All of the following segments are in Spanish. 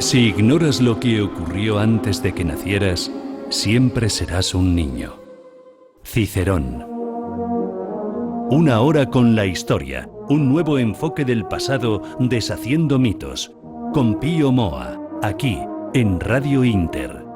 Si ignoras lo que ocurrió antes de que nacieras, siempre serás un niño. Cicerón. Una hora con la historia, un nuevo enfoque del pasado deshaciendo mitos. Con Pío Moa, aquí, en Radio Inter.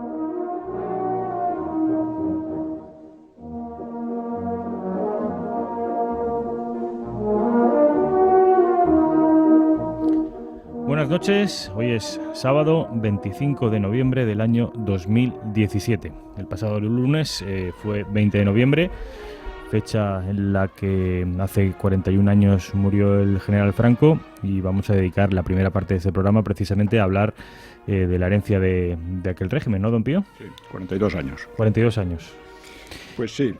Buenas noches, hoy es sábado 25 de noviembre del año 2017. El pasado lunes fue 20 de noviembre, fecha en la que hace 41 años murió el general Franco, y vamos a dedicar la primera parte de este programa precisamente a hablar de la herencia de aquel régimen, ¿no, don Pío? Sí, 42 años. 42 años. Pues sí.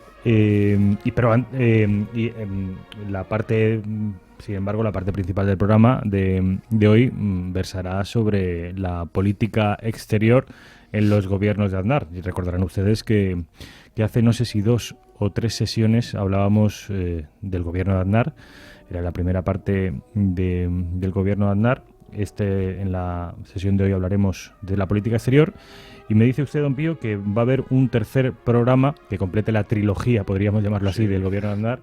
La parte... Sin embargo, la parte principal del programa de hoy versará sobre la política exterior en los gobiernos de Aznar. Y recordarán ustedes que hace no sé si 2 o 3 sesiones hablábamos del gobierno de Aznar. Era la primera parte del gobierno de Aznar. En la sesión de hoy hablaremos de la política exterior. Y me dice usted, don Pío, que va a haber un tercer programa que complete la trilogía, podríamos llamarlo así, del gobierno de Aznar,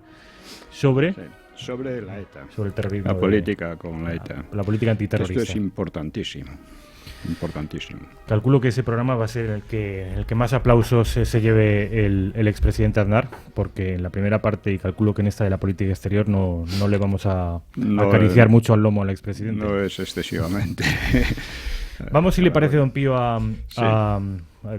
sobre... Sí. Sobre la ETA. Sobre el terrorismo. La política con la ETA. La política antiterrorista. Esto es importantísimo. Importantísimo. Calculo que ese programa va a ser el que más aplausos se lleve el expresidente Aznar, porque en la primera parte, y calculo que en esta de la política exterior, no le vamos a acariciar mucho al lomo al expresidente. No es excesivamente. Vamos, si le parece, don Pío,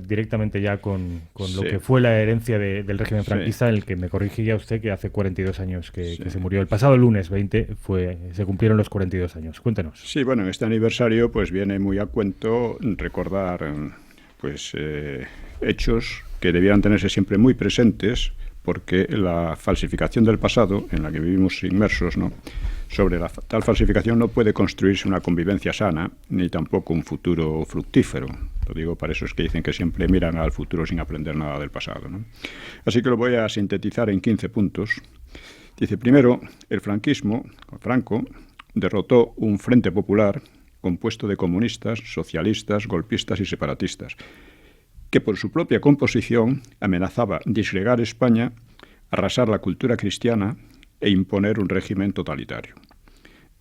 directamente ya con lo que fue la herencia del régimen franquista, en el que me corrigía usted que hace 42 años que se murió. El pasado lunes 20 se cumplieron los 42 años. Cuéntenos. Sí, bueno, en este aniversario pues viene muy a cuento recordar hechos que debieran tenerse siempre muy presentes, porque la falsificación del pasado, en la que vivimos inmersos, ¿no?, sobre tal falsificación no puede construirse una convivencia sana, ni tampoco un futuro fructífero. Lo digo para esos que dicen que siempre miran al futuro sin aprender nada del pasado, ¿no? Así que lo voy a sintetizar en 15 puntos. Dice, primero, el franquismo, Franco, derrotó un frente popular compuesto de comunistas, socialistas, golpistas y separatistas, que por su propia composición amenazaba disgregar España, arrasar la cultura cristiana e imponer un régimen totalitario.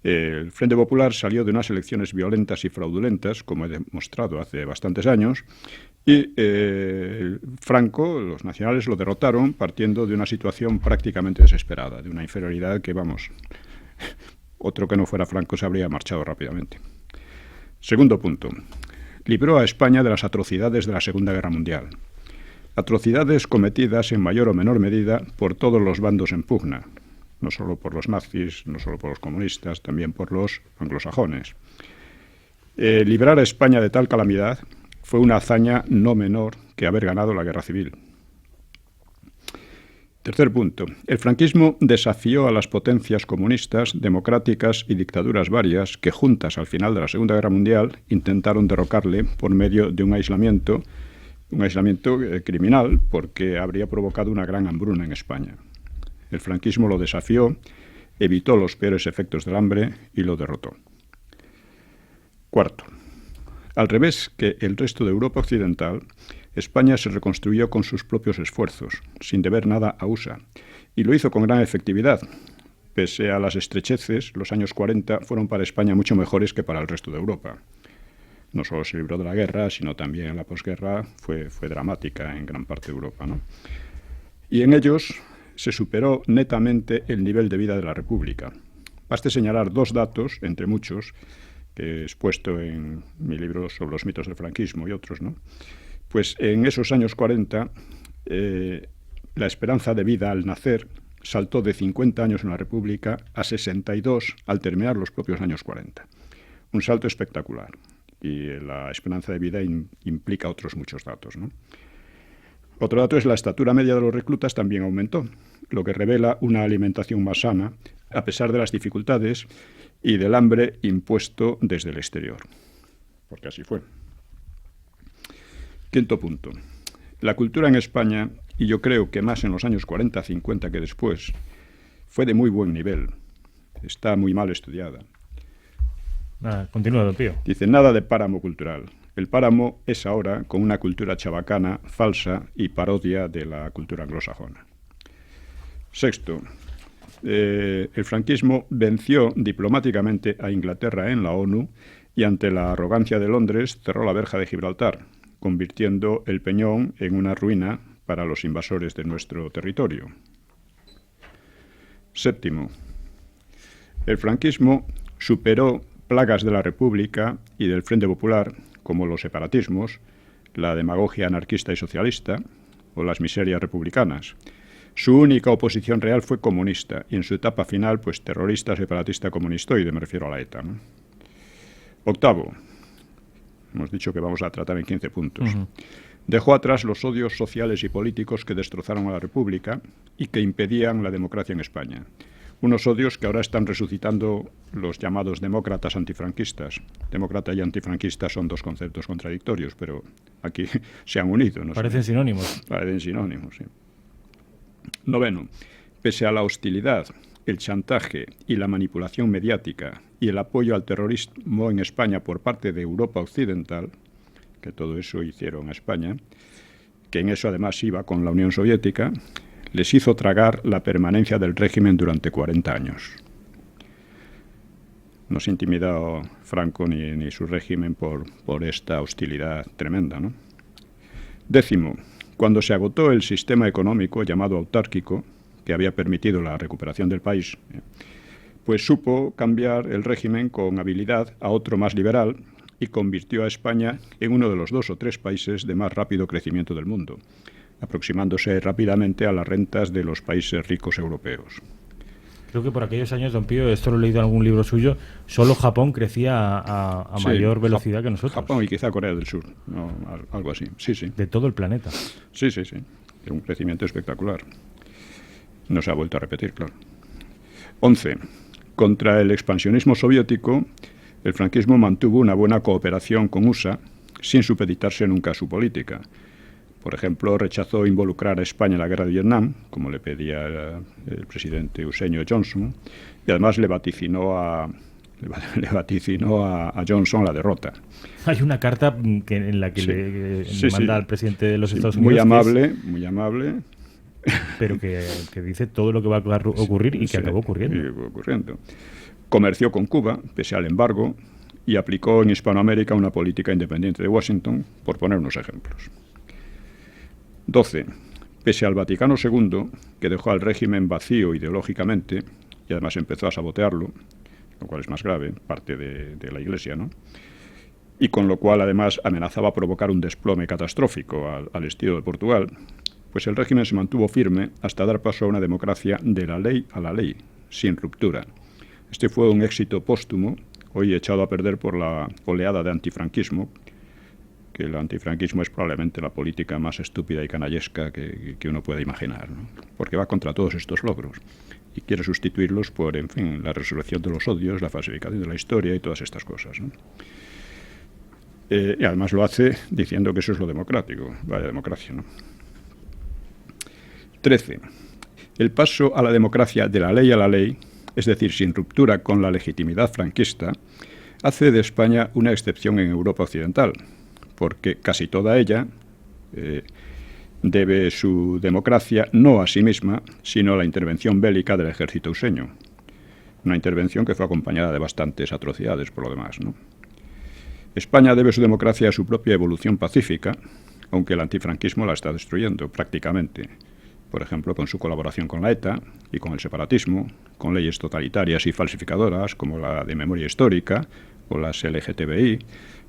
El Frente Popular salió de unas elecciones violentas y fraudulentas, como he demostrado hace bastantes años, y Franco, los nacionales, lo derrotaron partiendo de una situación prácticamente desesperada, de una inferioridad que, otro que no fuera Franco se habría marchado rápidamente. Segundo punto. Libró a España de las atrocidades de la Segunda Guerra Mundial. Atrocidades cometidas en mayor o menor medida por todos los bandos en pugna, no solo por los nazis, no solo por los comunistas, también por los anglosajones. Librar a España de tal calamidad fue una hazaña no menor que haber ganado la guerra civil. Tercer punto. El franquismo desafió a las potencias comunistas, democráticas y dictaduras varias que juntas al final de la Segunda Guerra Mundial intentaron derrocarle por medio de un aislamiento criminal, porque habría provocado una gran hambruna en España. El franquismo lo desafió, evitó los peores efectos del hambre y lo derrotó. Cuarto. Al revés que el resto de Europa occidental, España se reconstruyó con sus propios esfuerzos, sin deber nada a USA, y lo hizo con gran efectividad. Pese a las estrecheces, los años 40 fueron para España mucho mejores que para el resto de Europa. No solo se libró de la guerra, sino también la posguerra fue dramática en gran parte de Europa, ¿no? Y en ellos se superó netamente el nivel de vida de la República. Baste señalar 2 datos, entre muchos, que he expuesto en mi libro sobre los mitos del franquismo y otros, ¿no? Pues en esos años 40, la esperanza de vida al nacer saltó de 50 años en la República a 62 al terminar los propios años 40. Un salto espectacular. Y la esperanza de vida implica otros muchos datos, ¿no? Otro dato es la estatura media de los reclutas también aumentó, lo que revela una alimentación más sana, a pesar de las dificultades y del hambre impuesto desde el exterior. Porque así fue. Quinto punto. La cultura en España, y yo creo que más en los años 40-50 que después, fue de muy buen nivel. Está muy mal estudiada. Continúa, don Pío. Dice, nada de páramo cultural. El páramo es ahora con una cultura chabacana, falsa y parodia de la cultura anglosajona. Sexto, el franquismo venció diplomáticamente a Inglaterra en la ONU y ante la arrogancia de Londres cerró la verja de Gibraltar, convirtiendo el Peñón en una ruina para los invasores de nuestro territorio. Séptimo, el franquismo superó plagas de la República y del Frente Popular, como los separatismos, la demagogia anarquista y socialista o las miserias republicanas. Su única oposición real fue comunista y en su etapa final, pues terrorista, separatista, comunistoide, me refiero a la ETA, ¿no? Octavo, hemos dicho que vamos a tratar en 15 puntos. Dejó atrás los odios sociales y políticos que destrozaron a la República y que impedían la democracia en España. Unos odios que ahora están resucitando los llamados demócratas antifranquistas. Demócrata y antifranquista son dos conceptos contradictorios, pero aquí se han unido. ¿No? Parecen sinónimos. Parecen sinónimos, sí. Noveno, pese a la hostilidad, el chantaje y la manipulación mediática y el apoyo al terrorismo en España por parte de Europa Occidental, que todo eso hicieron a España, que en eso además iba con la Unión Soviética, les hizo tragar la permanencia del régimen durante 40 años. No se intimidó Franco ni su régimen por esta hostilidad tremenda, ¿no? Décimo, cuando se agotó el sistema económico llamado autárquico, que había permitido la recuperación del país, pues supo cambiar el régimen con habilidad a otro más liberal y convirtió a España en uno de los 2 o 3 países de más rápido crecimiento del mundo, aproximándose rápidamente a las rentas de los países ricos europeos. Creo que por aquellos años, don Pío, esto lo he leído en algún libro suyo, solo Japón crecía a sí, mayor velocidad que nosotros. Japón y quizá Corea del Sur, ¿no? Algo así, sí, sí. De todo el planeta. Sí, sí, sí. Un crecimiento espectacular. No se ha vuelto a repetir, claro. 11. Contra el expansionismo soviético, el franquismo mantuvo una buena cooperación con USA sin supeditarse nunca a su política. Por ejemplo, rechazó involucrar a España en la guerra de Vietnam, como le pedía el presidente Eugenio Johnson, y además le vaticinó a Johnson la derrota. Hay una carta en la que le manda al presidente de los Estados Unidos. Muy amable. Pero que dice todo lo que va a ocurrir y que acabó ocurriendo. Comerció con Cuba, pese al embargo, y aplicó en Hispanoamérica una política independiente de Washington, por poner unos ejemplos. 12. Pese al Vaticano II, que dejó al régimen vacío ideológicamente, y además empezó a sabotearlo, lo cual es más grave, parte de la Iglesia, ¿no? Y con lo cual además amenazaba provocar un desplome catastrófico al estilo de Portugal, pues el régimen se mantuvo firme hasta dar paso a una democracia de la ley a la ley, sin ruptura. Este fue un éxito póstumo, hoy echado a perder por la oleada de antifranquismo, que el antifranquismo es probablemente la política más estúpida y canallesca que uno pueda imaginar, ¿no? Porque va contra todos estos logros y quiere sustituirlos por, en fin, la resurrección de los odios, la falsificación de la historia y todas estas cosas, ¿no? Y además lo hace diciendo que eso es lo democrático. Vaya democracia, ¿no? 13. El paso a la democracia de la ley a la ley, es decir, sin ruptura con la legitimidad franquista, hace de España una excepción en Europa Occidental, porque casi toda ella debe su democracia no a sí misma, sino a la intervención bélica del ejército useño. Una intervención que fue acompañada de bastantes atrocidades, por lo demás, ¿no? España debe su democracia a su propia evolución pacífica, aunque el antifranquismo la está destruyendo prácticamente. Por ejemplo, con su colaboración con la ETA y con el separatismo, con leyes totalitarias y falsificadoras como la de memoria histórica o las LGTBI,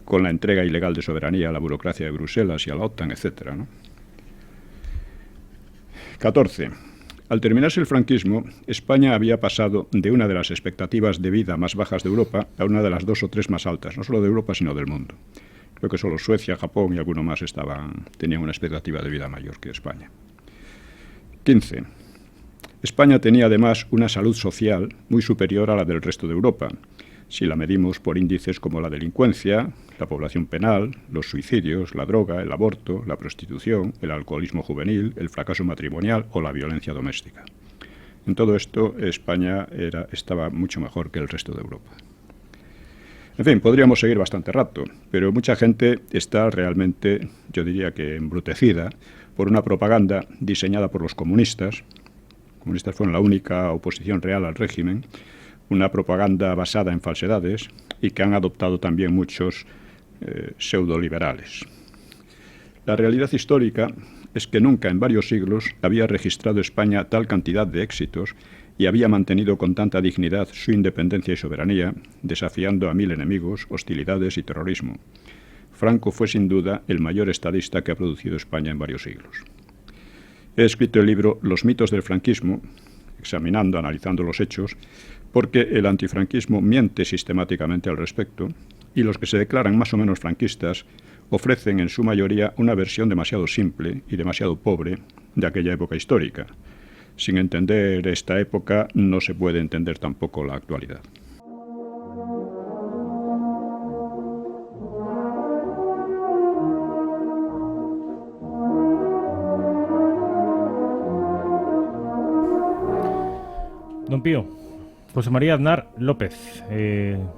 con la entrega ilegal de soberanía a la burocracia de Bruselas y a la OTAN, etc., ¿no? 14. Al terminarse el franquismo, España había pasado de una de las expectativas de vida más bajas de Europa a una de las 2 o 3 más altas, no solo de Europa, sino del mundo. Creo que solo Suecia, Japón y alguno más tenían una expectativa de vida mayor que España. 15. España tenía además una salud social muy superior a la del resto de Europa, si la medimos por índices como la delincuencia, la población penal, los suicidios, la droga, el aborto, la prostitución, el alcoholismo juvenil, el fracaso matrimonial o la violencia doméstica. En todo esto, España estaba mucho mejor que el resto de Europa. En fin, podríamos seguir bastante rato, pero mucha gente está realmente, yo diría que embrutecida, por una propaganda diseñada por los comunistas. Los comunistas fueron la única oposición real al régimen, una propaganda basada en falsedades y que han adoptado también muchos pseudoliberales. La realidad histórica es que nunca en varios siglos había registrado España tal cantidad de éxitos y había mantenido con tanta dignidad su independencia y soberanía, desafiando a 1000 enemigos, hostilidades y terrorismo. Franco fue sin duda el mayor estadista que ha producido España en varios siglos. He escrito el libro Los mitos del franquismo, examinando, analizando los hechos, porque el antifranquismo miente sistemáticamente al respecto y los que se declaran más o menos franquistas ofrecen en su mayoría una versión demasiado simple y demasiado pobre de aquella época histórica. Sin entender esta época no se puede entender tampoco la actualidad. Don Pío, José María Aznar López,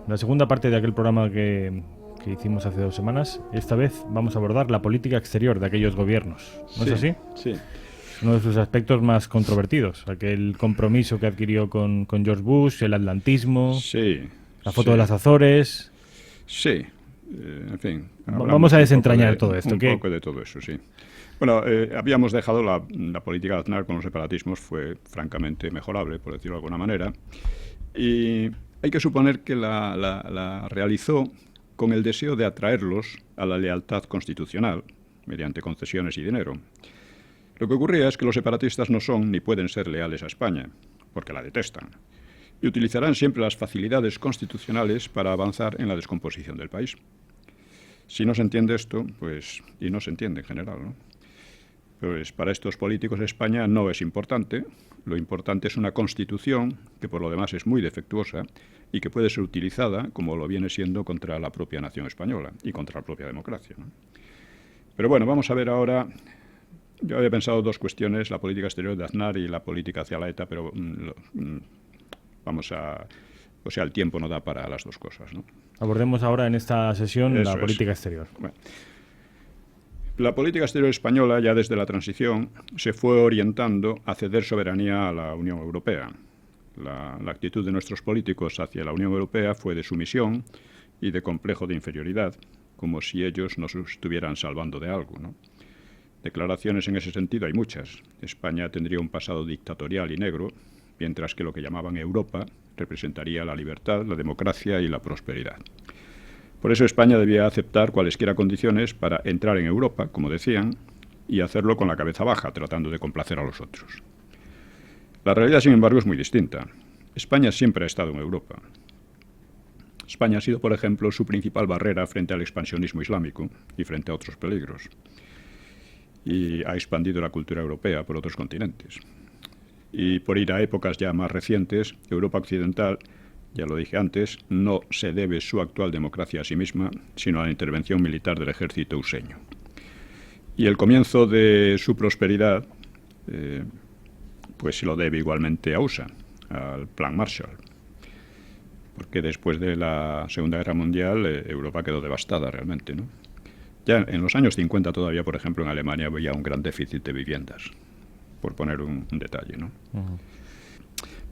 la segunda parte de aquel programa que hicimos hace 2 semanas, esta vez vamos a abordar la política exterior de aquellos gobiernos, ¿no es así? Sí. Uno de sus aspectos más controvertidos, aquel compromiso que adquirió con George Bush, el atlantismo, la foto de las Azores. Sí, en fin. Vamos a desentrañar todo esto. Un poco de todo eso, sí. Bueno, habíamos dejado la política de Aznar con los separatismos, fue francamente mejorable, por decirlo de alguna manera, y hay que suponer que la realizó con el deseo de atraerlos a la lealtad constitucional, mediante concesiones y dinero. Lo que ocurría es que los separatistas no son ni pueden ser leales a España, porque la detestan, y utilizarán siempre las facilidades constitucionales para avanzar en la descomposición del país. Si no se entiende esto, pues, y no se entiende en general, ¿no? Pues para estos políticos España no es importante, lo importante es una constitución que por lo demás es muy defectuosa y que puede ser utilizada, como lo viene siendo, contra la propia nación española y contra la propia democracia, ¿no? Pero bueno, vamos a ver ahora. Yo había pensado 2 cuestiones, la política exterior de Aznar y la política hacia la ETA, pero el tiempo no da para las 2 cosas, ¿no? Abordemos ahora en esta sesión la política exterior. Bueno. La política exterior española, ya desde la transición, se fue orientando a ceder soberanía a la Unión Europea. La actitud de nuestros políticos hacia la Unión Europea fue de sumisión y de complejo de inferioridad, como si ellos nos estuvieran salvando de algo, ¿no? Declaraciones en ese sentido hay muchas. España tendría un pasado dictatorial y negro, mientras que lo que llamaban Europa representaría la libertad, la democracia y la prosperidad. Por eso España debía aceptar cualesquiera condiciones para entrar en Europa, como decían, y hacerlo con la cabeza baja, tratando de complacer a los otros. La realidad, sin embargo, es muy distinta. España siempre ha estado en Europa. España ha sido, por ejemplo, su principal barrera frente al expansionismo islámico y frente a otros peligros. Y ha expandido la cultura europea por otros continentes. Y por ir a épocas ya más recientes, Europa occidental, ya lo dije antes, no se debe su actual democracia a sí misma, sino a la intervención militar del ejército useño. Y el comienzo de su prosperidad, pues se lo debe igualmente a USA, al Plan Marshall. Porque después de la Segunda Guerra Mundial, Europa quedó devastada realmente, ¿no? Ya en los años 50 todavía, por ejemplo, en Alemania había un gran déficit de viviendas, por poner un detalle, ¿no? Uh-huh.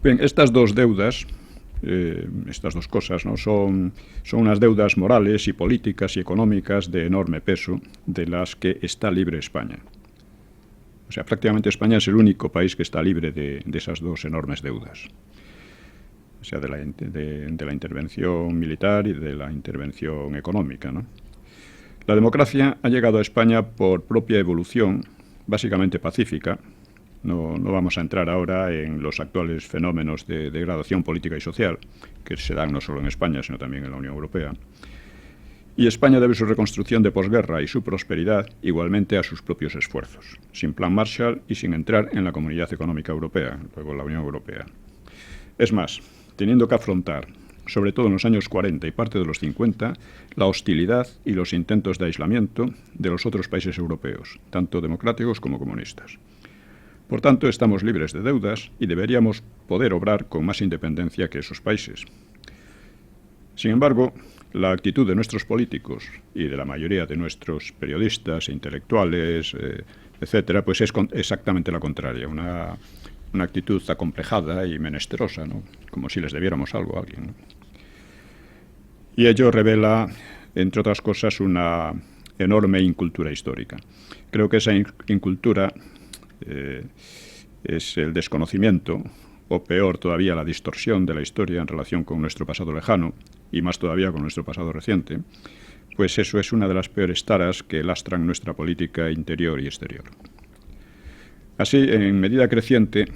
Bien, estas 2 deudas, estas 2 cosas, ¿no? son unas deudas morales y políticas y económicas de enorme peso, de las que está libre España. O sea, prácticamente España es el único país que está libre de esas 2 enormes deudas. O sea, de la intervención militar y de la intervención económica, ¿no? La democracia ha llegado a España por propia evolución, básicamente pacífica. No vamos a entrar ahora en los actuales fenómenos de degradación política y social, que se dan no solo en España, sino también en la Unión Europea. Y España debe su reconstrucción de posguerra y su prosperidad igualmente a sus propios esfuerzos, sin Plan Marshall y sin entrar en la Comunidad Económica Europea, luego la Unión Europea. Es más, teniendo que afrontar, sobre todo en los años 40 y parte de los 50, la hostilidad y los intentos de aislamiento de los otros países europeos, tanto democráticos como comunistas. Por tanto, estamos libres de deudas y deberíamos poder obrar con más independencia que esos países. Sin embargo, la actitud de nuestros políticos y de la mayoría de nuestros periodistas, intelectuales, etcétera, pues es exactamente la contraria, una actitud acomplejada y menesterosa, ¿no? Como si les debiéramos algo a alguien, ¿no? Y ello revela, entre otras cosas, una enorme incultura histórica. Creo que esa incultura es el desconocimiento, o peor todavía, la distorsión de la historia en relación con nuestro pasado lejano, y más todavía con nuestro pasado reciente. Pues eso es una de las peores taras que lastran nuestra política interior y exterior. Así, en medida creciente,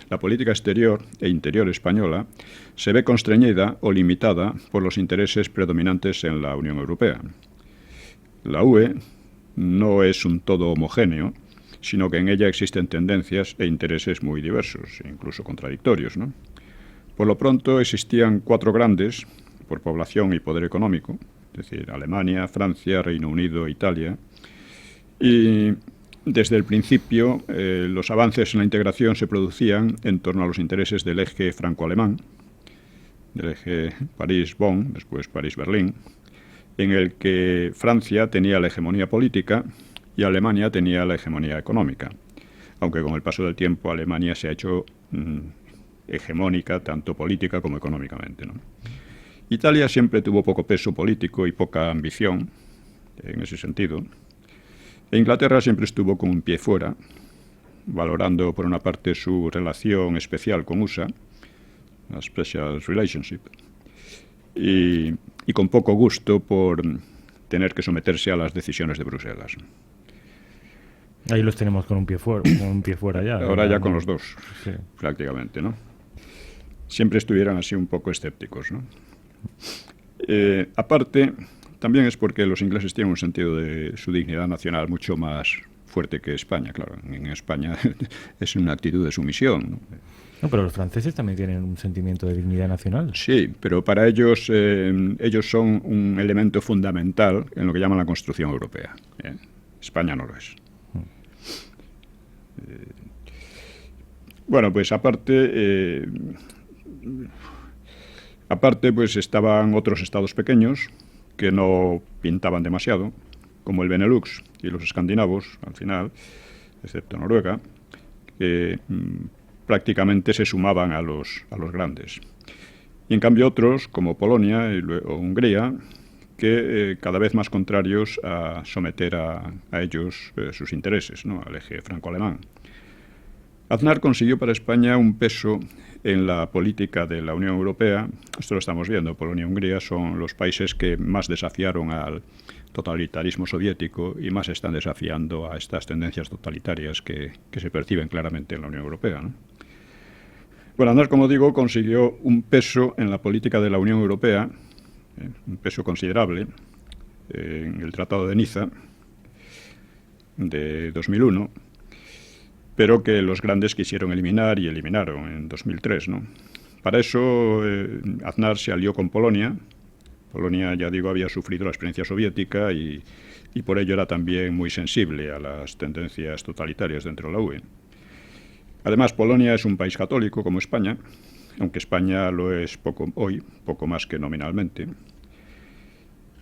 la política exterior e interior española se ve constreñida o limitada por los intereses predominantes en la Unión Europea. La UE no es un todo homogéneo, sino que en ella existen tendencias e intereses muy diversos, incluso contradictorios, ¿no? Por lo pronto existían 4 grandes, por población y poder económico, es decir, Alemania, Francia, Reino Unido, Italia, y desde el principio los avances en la integración se producían en torno a los intereses del eje franco-alemán, del eje París-Bonn, después París-Berlín, en el que Francia tenía la hegemonía política y Alemania tenía la hegemonía económica, aunque con el paso del tiempo Alemania se ha hecho hegemónica tanto política como económicamente, ¿no? Italia siempre tuvo poco peso político y poca ambición en ese sentido. E Inglaterra siempre estuvo con un pie fuera, valorando por una parte su relación especial con USA, la Special Relationship, y con poco gusto por tener que someterse a las decisiones de Bruselas. Ahí los tenemos con un pie fuera ya. Ahora ya con los dos, sí, prácticamente, ¿no? Siempre estuvieron así un poco escépticos, ¿no? Aparte, también es porque los ingleses tienen un sentido de su dignidad nacional mucho más fuerte que España, claro. En España es una actitud de sumisión, ¿no? No, pero los franceses también tienen un sentimiento de dignidad nacional. Sí, pero para ellos son un elemento fundamental en lo que llaman la construcción europea. España no lo es. Bueno, pues aparte pues estaban otros estados pequeños que no pintaban demasiado, como el Benelux y los escandinavos, al final, excepto Noruega, que prácticamente se sumaban a los grandes. Y en cambio otros, como Polonia o Hungría, que cada vez más contrarios a someter a ellos sus intereses, ¿no? Al eje franco-alemán. Aznar consiguió para España un peso en la política de la Unión Europea. Esto lo estamos viendo. Polonia y Hungría son los países que más desafiaron al totalitarismo soviético y más están desafiando a estas tendencias totalitarias que se perciben claramente en la Unión Europea, ¿no? Bueno, Aznar, como digo, consiguió un peso en la política de la Unión Europea, un peso considerable, en el Tratado de Niza de 2001, pero que los grandes quisieron eliminar y eliminaron en 2003, ¿no? Para eso Aznar se alió con Polonia. Polonia, ya digo, había sufrido la experiencia soviética y por ello era también muy sensible a las tendencias totalitarias dentro de la UE. Además, Polonia es un país católico como España, aunque España lo es poco más que nominalmente.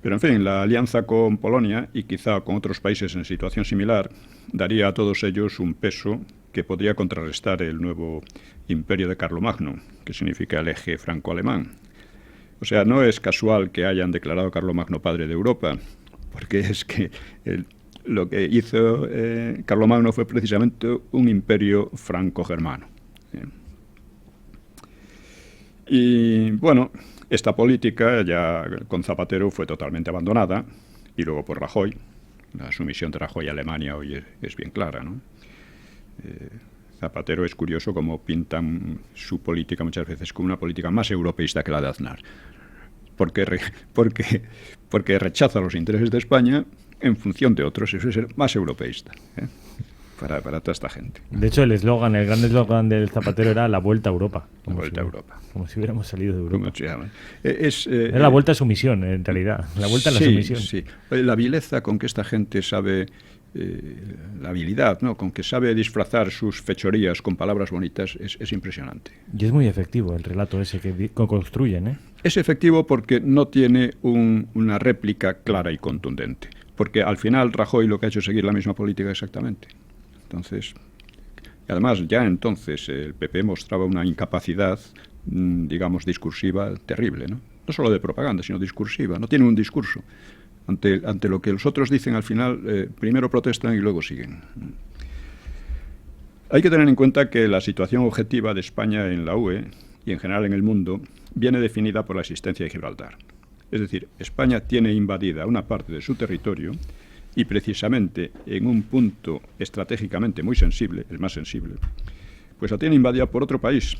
Pero, en fin, la alianza con Polonia y quizá con otros países en situación similar daría a todos ellos un peso que podría contrarrestar el nuevo imperio de Carlomagno, que significa el eje franco-alemán. O sea, no es casual que hayan declarado a Carlomagno padre de Europa, porque es que lo que hizo Carlomagno fue precisamente un imperio franco-germano. Y bueno, esta política ya con Zapatero fue totalmente abandonada, y luego por Rajoy. La sumisión de Rajoy a Alemania hoy es bien clara, ¿no? Zapatero es curioso cómo pintan su política muchas veces como una política más europeísta que la de Aznar, porque rechaza los intereses de España en función de otros. Eso es ser más europeísta, para toda esta gente. De hecho, el gran eslogan del Zapatero era la vuelta a Europa. La vuelta a Europa. Como si hubiéramos salido de Europa. Era la vuelta a sumisión, en realidad. La vuelta a la sumisión. Sí. La vileza con que esta gente sabe la habilidad, ¿no?, con que sabe disfrazar sus fechorías con palabras bonitas es impresionante. Y es muy efectivo el relato ese que construyen, ¿eh? Es efectivo porque no tiene una réplica clara y contundente. Porque al final Rajoy lo que ha hecho es seguir la misma política exactamente. Entonces, y además ya entonces el PP mostraba una incapacidad, digamos, discursiva terrible, ¿no? No solo de propaganda, sino discursiva. No tiene un discurso. Ante lo que los otros dicen al final, primero protestan y luego siguen. Hay que tener en cuenta que la situación objetiva de España en la UE y en general en el mundo viene definida por la existencia de Gibraltar. Es decir, España tiene invadida una parte de su territorio y precisamente en un punto estratégicamente muy sensible, el más sensible, pues la tiene invadida por otro país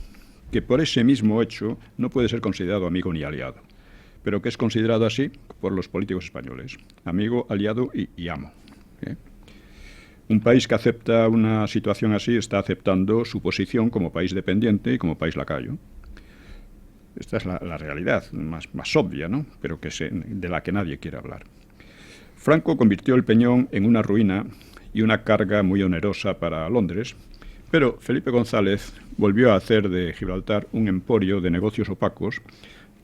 que por ese mismo hecho no puede ser considerado amigo ni aliado, pero que es considerado así por los políticos españoles, amigo, aliado y amo. Un país que acepta una situación así está aceptando su posición como país dependiente y como país lacayo. Esta es la realidad más obvia, ¿no?, pero de la que nadie quiere hablar. Franco convirtió el Peñón en una ruina y una carga muy onerosa para Londres, pero Felipe González volvió a hacer de Gibraltar un emporio de negocios opacos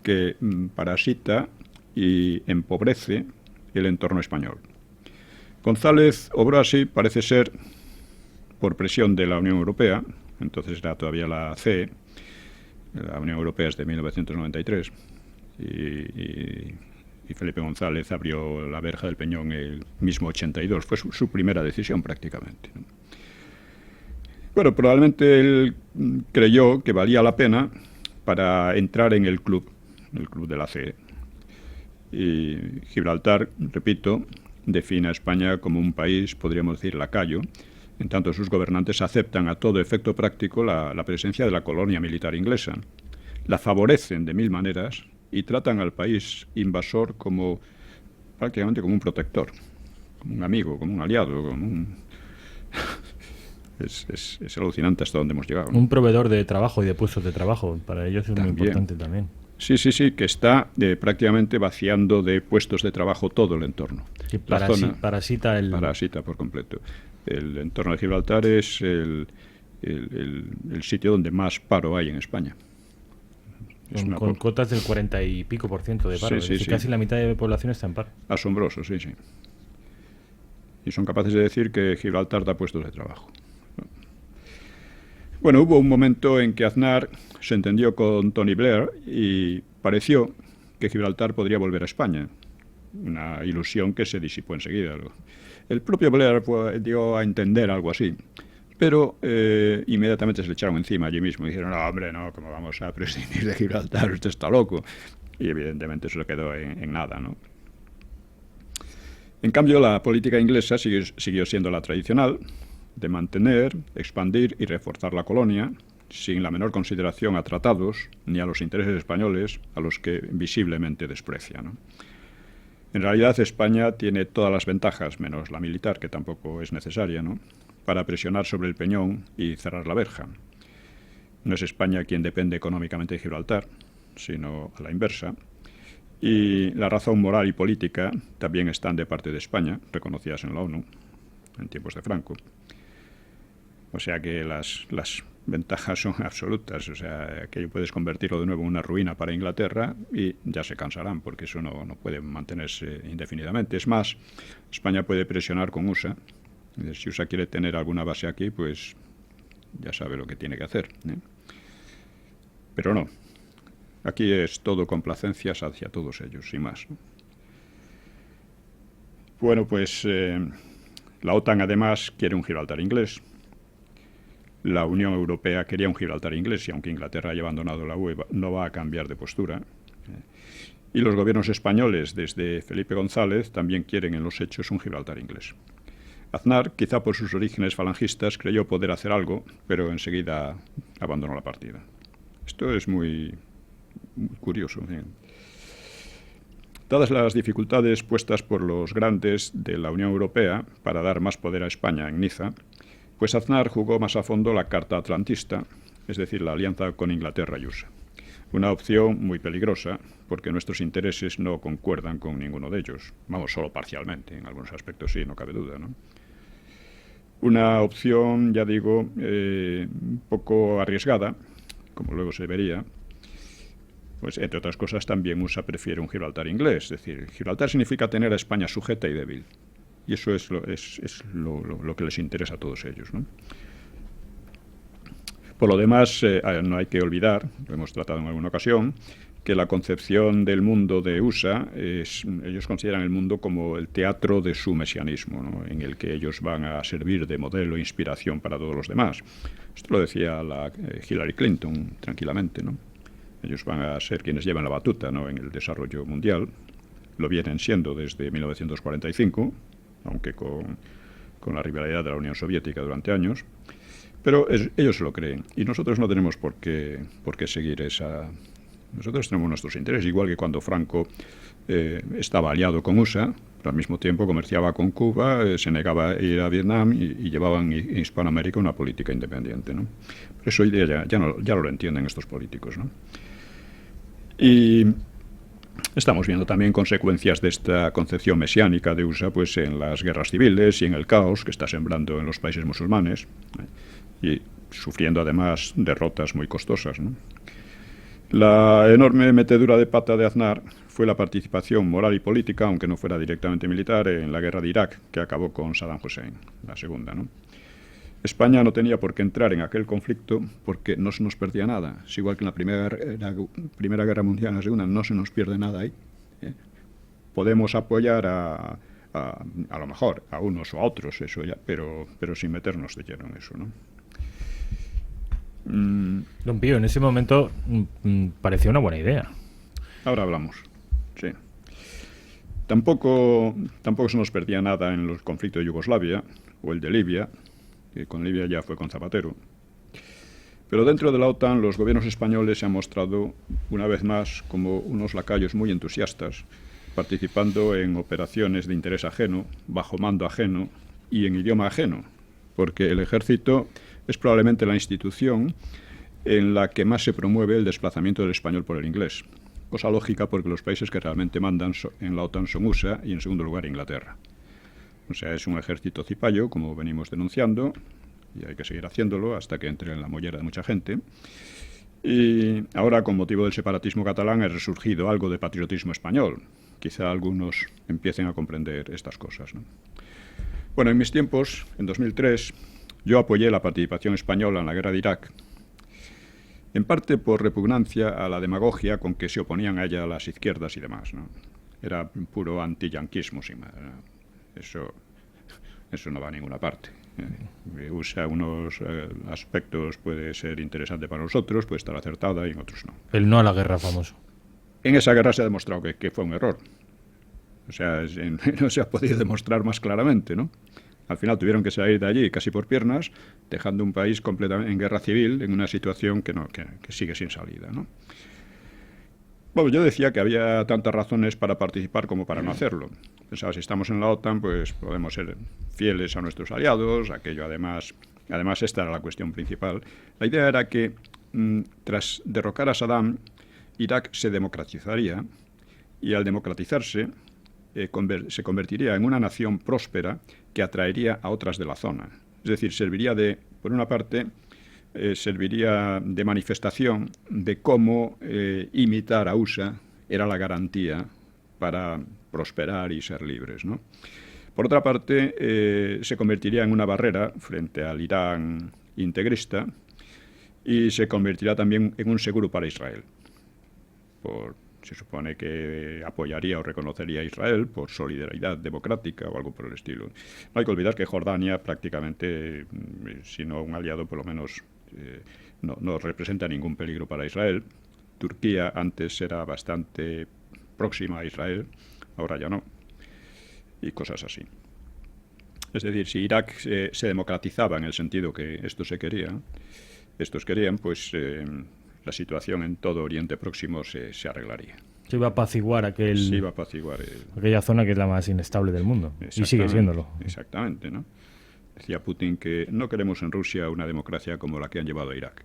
que parasita y empobrece el entorno español. González obró así, parece ser, por presión de la Unión Europea, entonces era todavía la CE, la Unión Europea es de 1993, y Felipe González abrió la verja del Peñón el mismo 82. Fue su primera decisión prácticamente. Bueno, probablemente él creyó que valía la pena para entrar en el club de la CE. Y Gibraltar, repito, define a España como un país, podríamos decir, lacayo, en tanto sus gobernantes aceptan a todo efecto práctico la presencia de la colonia militar inglesa. La favorecen de mil maneras y tratan al país invasor prácticamente como un protector, como un amigo, como un aliado, Es alucinante hasta dónde hemos llegado, ¿no? Un proveedor de trabajo y de puestos de trabajo, para ellos es También. muy importante también. Sí, que está prácticamente vaciando de puestos de trabajo todo el entorno. Que parasita por completo. El entorno de Gibraltar es el sitio donde más paro hay en España. Con cotas del 40 y pico % de paro. Sí. Casi la mitad de la población está en paro. Asombroso, sí. Y son capaces de decir que Gibraltar da puestos de trabajo. Bueno, hubo un momento en que Aznar se entendió con Tony Blair y pareció que Gibraltar podría volver a España. Una ilusión que se disipó enseguida. El propio Blair dio a entender algo así. Pero inmediatamente se le echaron encima allí mismo y dijeron, no, hombre, no, ¿cómo vamos a prescindir de Gibraltar? Usted está loco. Y evidentemente eso le quedó en nada, ¿no? En cambio, la política inglesa siguió siendo la tradicional, de mantener, expandir y reforzar la colonia, sin la menor consideración a tratados ni a los intereses españoles, a los que visiblemente desprecia, ¿no? En realidad, España tiene todas las ventajas, menos la militar, que tampoco es necesaria, ¿no?, para presionar sobre el Peñón y cerrar la verja. No es España quien depende económicamente de Gibraltar, sino a la inversa. Y la razón moral y política también están de parte de España, reconocidas en la ONU, en tiempos de Franco. O sea que las ventajas son absolutas. O sea, aquello puedes convertirlo de nuevo en una ruina para Inglaterra y ya se cansarán, porque eso no puede mantenerse indefinidamente. Es más, España puede presionar con USA. Si USA quiere tener alguna base aquí, pues ya sabe lo que tiene que hacer, ¿eh? Pero no. Aquí es todo complacencias hacia todos ellos, sin más, ¿no? Bueno, pues la OTAN además quiere un Gibraltar inglés. La Unión Europea quería un Gibraltar inglés y aunque Inglaterra haya abandonado la UE, no va a cambiar de postura. Y los gobiernos españoles, desde Felipe González, también quieren en los hechos un Gibraltar inglés. Aznar, quizá por sus orígenes falangistas, creyó poder hacer algo, pero enseguida abandonó la partida. Esto es muy curioso. Dadas las dificultades puestas por los grandes de la Unión Europea para dar más poder a España en Niza, pues Aznar jugó más a fondo la carta atlantista, es decir, la alianza con Inglaterra y USA. Una opción muy peligrosa, porque nuestros intereses no concuerdan con ninguno de ellos. Vamos, solo parcialmente, en algunos aspectos sí, no cabe duda, ¿no? Una opción, ya digo, un poco arriesgada, como luego se vería. Pues, entre otras cosas, también USA prefiere un Gibraltar inglés. Es decir, Gibraltar significa tener a España sujeta y débil. Y eso es lo que les interesa a todos ellos, ¿no? Por lo demás, no hay que olvidar, lo hemos tratado en alguna ocasión, que la concepción del mundo de USA ellos consideran el mundo como el teatro de su mesianismo, ¿no? En el que ellos van a servir de modelo e inspiración para todos los demás. Esto lo decía la Hillary Clinton tranquilamente, ¿no? Ellos van a ser quienes llevan la batuta, ¿no?, en el desarrollo mundial. Lo vienen siendo desde 1945, aunque con la rivalidad de la Unión Soviética durante años. Pero ellos se lo creen. Y nosotros no tenemos por qué seguir esa... Nosotros tenemos nuestros intereses, igual que cuando Franco estaba aliado con USA, pero al mismo tiempo comerciaba con Cuba, se negaba a ir a Vietnam y llevaban en Hispanoamérica una política independiente, ¿no? Pero eso hoy día ya no lo entienden estos políticos, ¿no? Y estamos viendo también consecuencias de esta concepción mesiánica de USA, pues en las guerras civiles y en el caos que está sembrando en los países musulmanes, y sufriendo además derrotas muy costosas, ¿no? La enorme metedura de pata de Aznar fue la participación moral y política, aunque no fuera directamente militar, en la guerra de Irak, que acabó con Saddam Hussein, la segunda, ¿no? España no tenía por qué entrar en aquel conflicto porque no se nos perdía nada. Es igual que en la Primera Guerra Mundial, en la Segunda, no se nos pierde nada ahí, ¿eh? Podemos apoyar a lo mejor a unos o a otros, eso ya, pero sin meternos de lleno en eso, ¿no? Don Pío, en ese momento parecía una buena idea. Ahora hablamos, sí. Tampoco se nos perdía nada en los conflictos de Yugoslavia o el de Libia, que con Libia ya fue con Zapatero. Pero dentro de la OTAN los gobiernos españoles se han mostrado una vez más como unos lacayos muy entusiastas, participando en operaciones de interés ajeno, bajo mando ajeno y en idioma ajeno, porque el ejército es probablemente la institución en la que más se promueve el desplazamiento del español por el inglés. Cosa lógica porque los países que realmente mandan en la OTAN son USA y en segundo lugar Inglaterra. O sea, es un ejército cipayo, como venimos denunciando, y hay que seguir haciéndolo hasta que entre en la mollera de mucha gente. Y ahora, con motivo del separatismo catalán, ha resurgido algo de patriotismo español. Quizá algunos empiecen a comprender estas cosas, ¿no? Bueno, en mis tiempos, en 2003, yo apoyé la participación española en la guerra de Irak, en parte por repugnancia a la demagogia con que se oponían a ella las izquierdas y demás, ¿no? Era puro antiyanquismo, sin más, ¿no? Eso no va a ninguna parte. Usa unos aspectos, puede ser interesante para nosotros, puede estar acertada y en otros no. El no a la guerra famoso. En esa guerra se ha demostrado que fue un error. O sea, no se ha podido demostrar más claramente, ¿no? Al final tuvieron que salir de allí casi por piernas, dejando un país completamente en guerra civil, en una situación que sigue sin salida, ¿no? Bueno, yo decía que había tantas razones para participar como para no hacerlo. Pensaba, si estamos en la OTAN, pues podemos ser fieles a nuestros aliados, aquello además esta era la cuestión principal. La idea era que tras derrocar a Saddam, Irak se democratizaría y al democratizarse se convertiría en una nación próspera que atraería a otras de la zona. Es decir, serviría por una parte, serviría de manifestación de cómo imitar a USA era la garantía para prosperar y ser libres, ¿no? Por otra parte, se convertiría en una barrera frente al Irán integrista y se convertirá también en un seguro para Israel. Se supone que apoyaría o reconocería a Israel por solidaridad democrática o algo por el estilo. No hay que olvidar que Jordania prácticamente, si no un aliado, por lo menos no representa ningún peligro para Israel. Turquía antes era bastante próxima a Israel, ahora ya no. Y cosas así. Es decir, si Irak se democratizaba en el sentido que estos querían, pues la situación en todo Oriente Próximo se arreglaría. Se iba a apaciguar aquella zona que es la más inestable del mundo. Y sigue siéndolo. Exactamente, ¿no? Decía Putin que no queremos en Rusia una democracia como la que han llevado a Irak.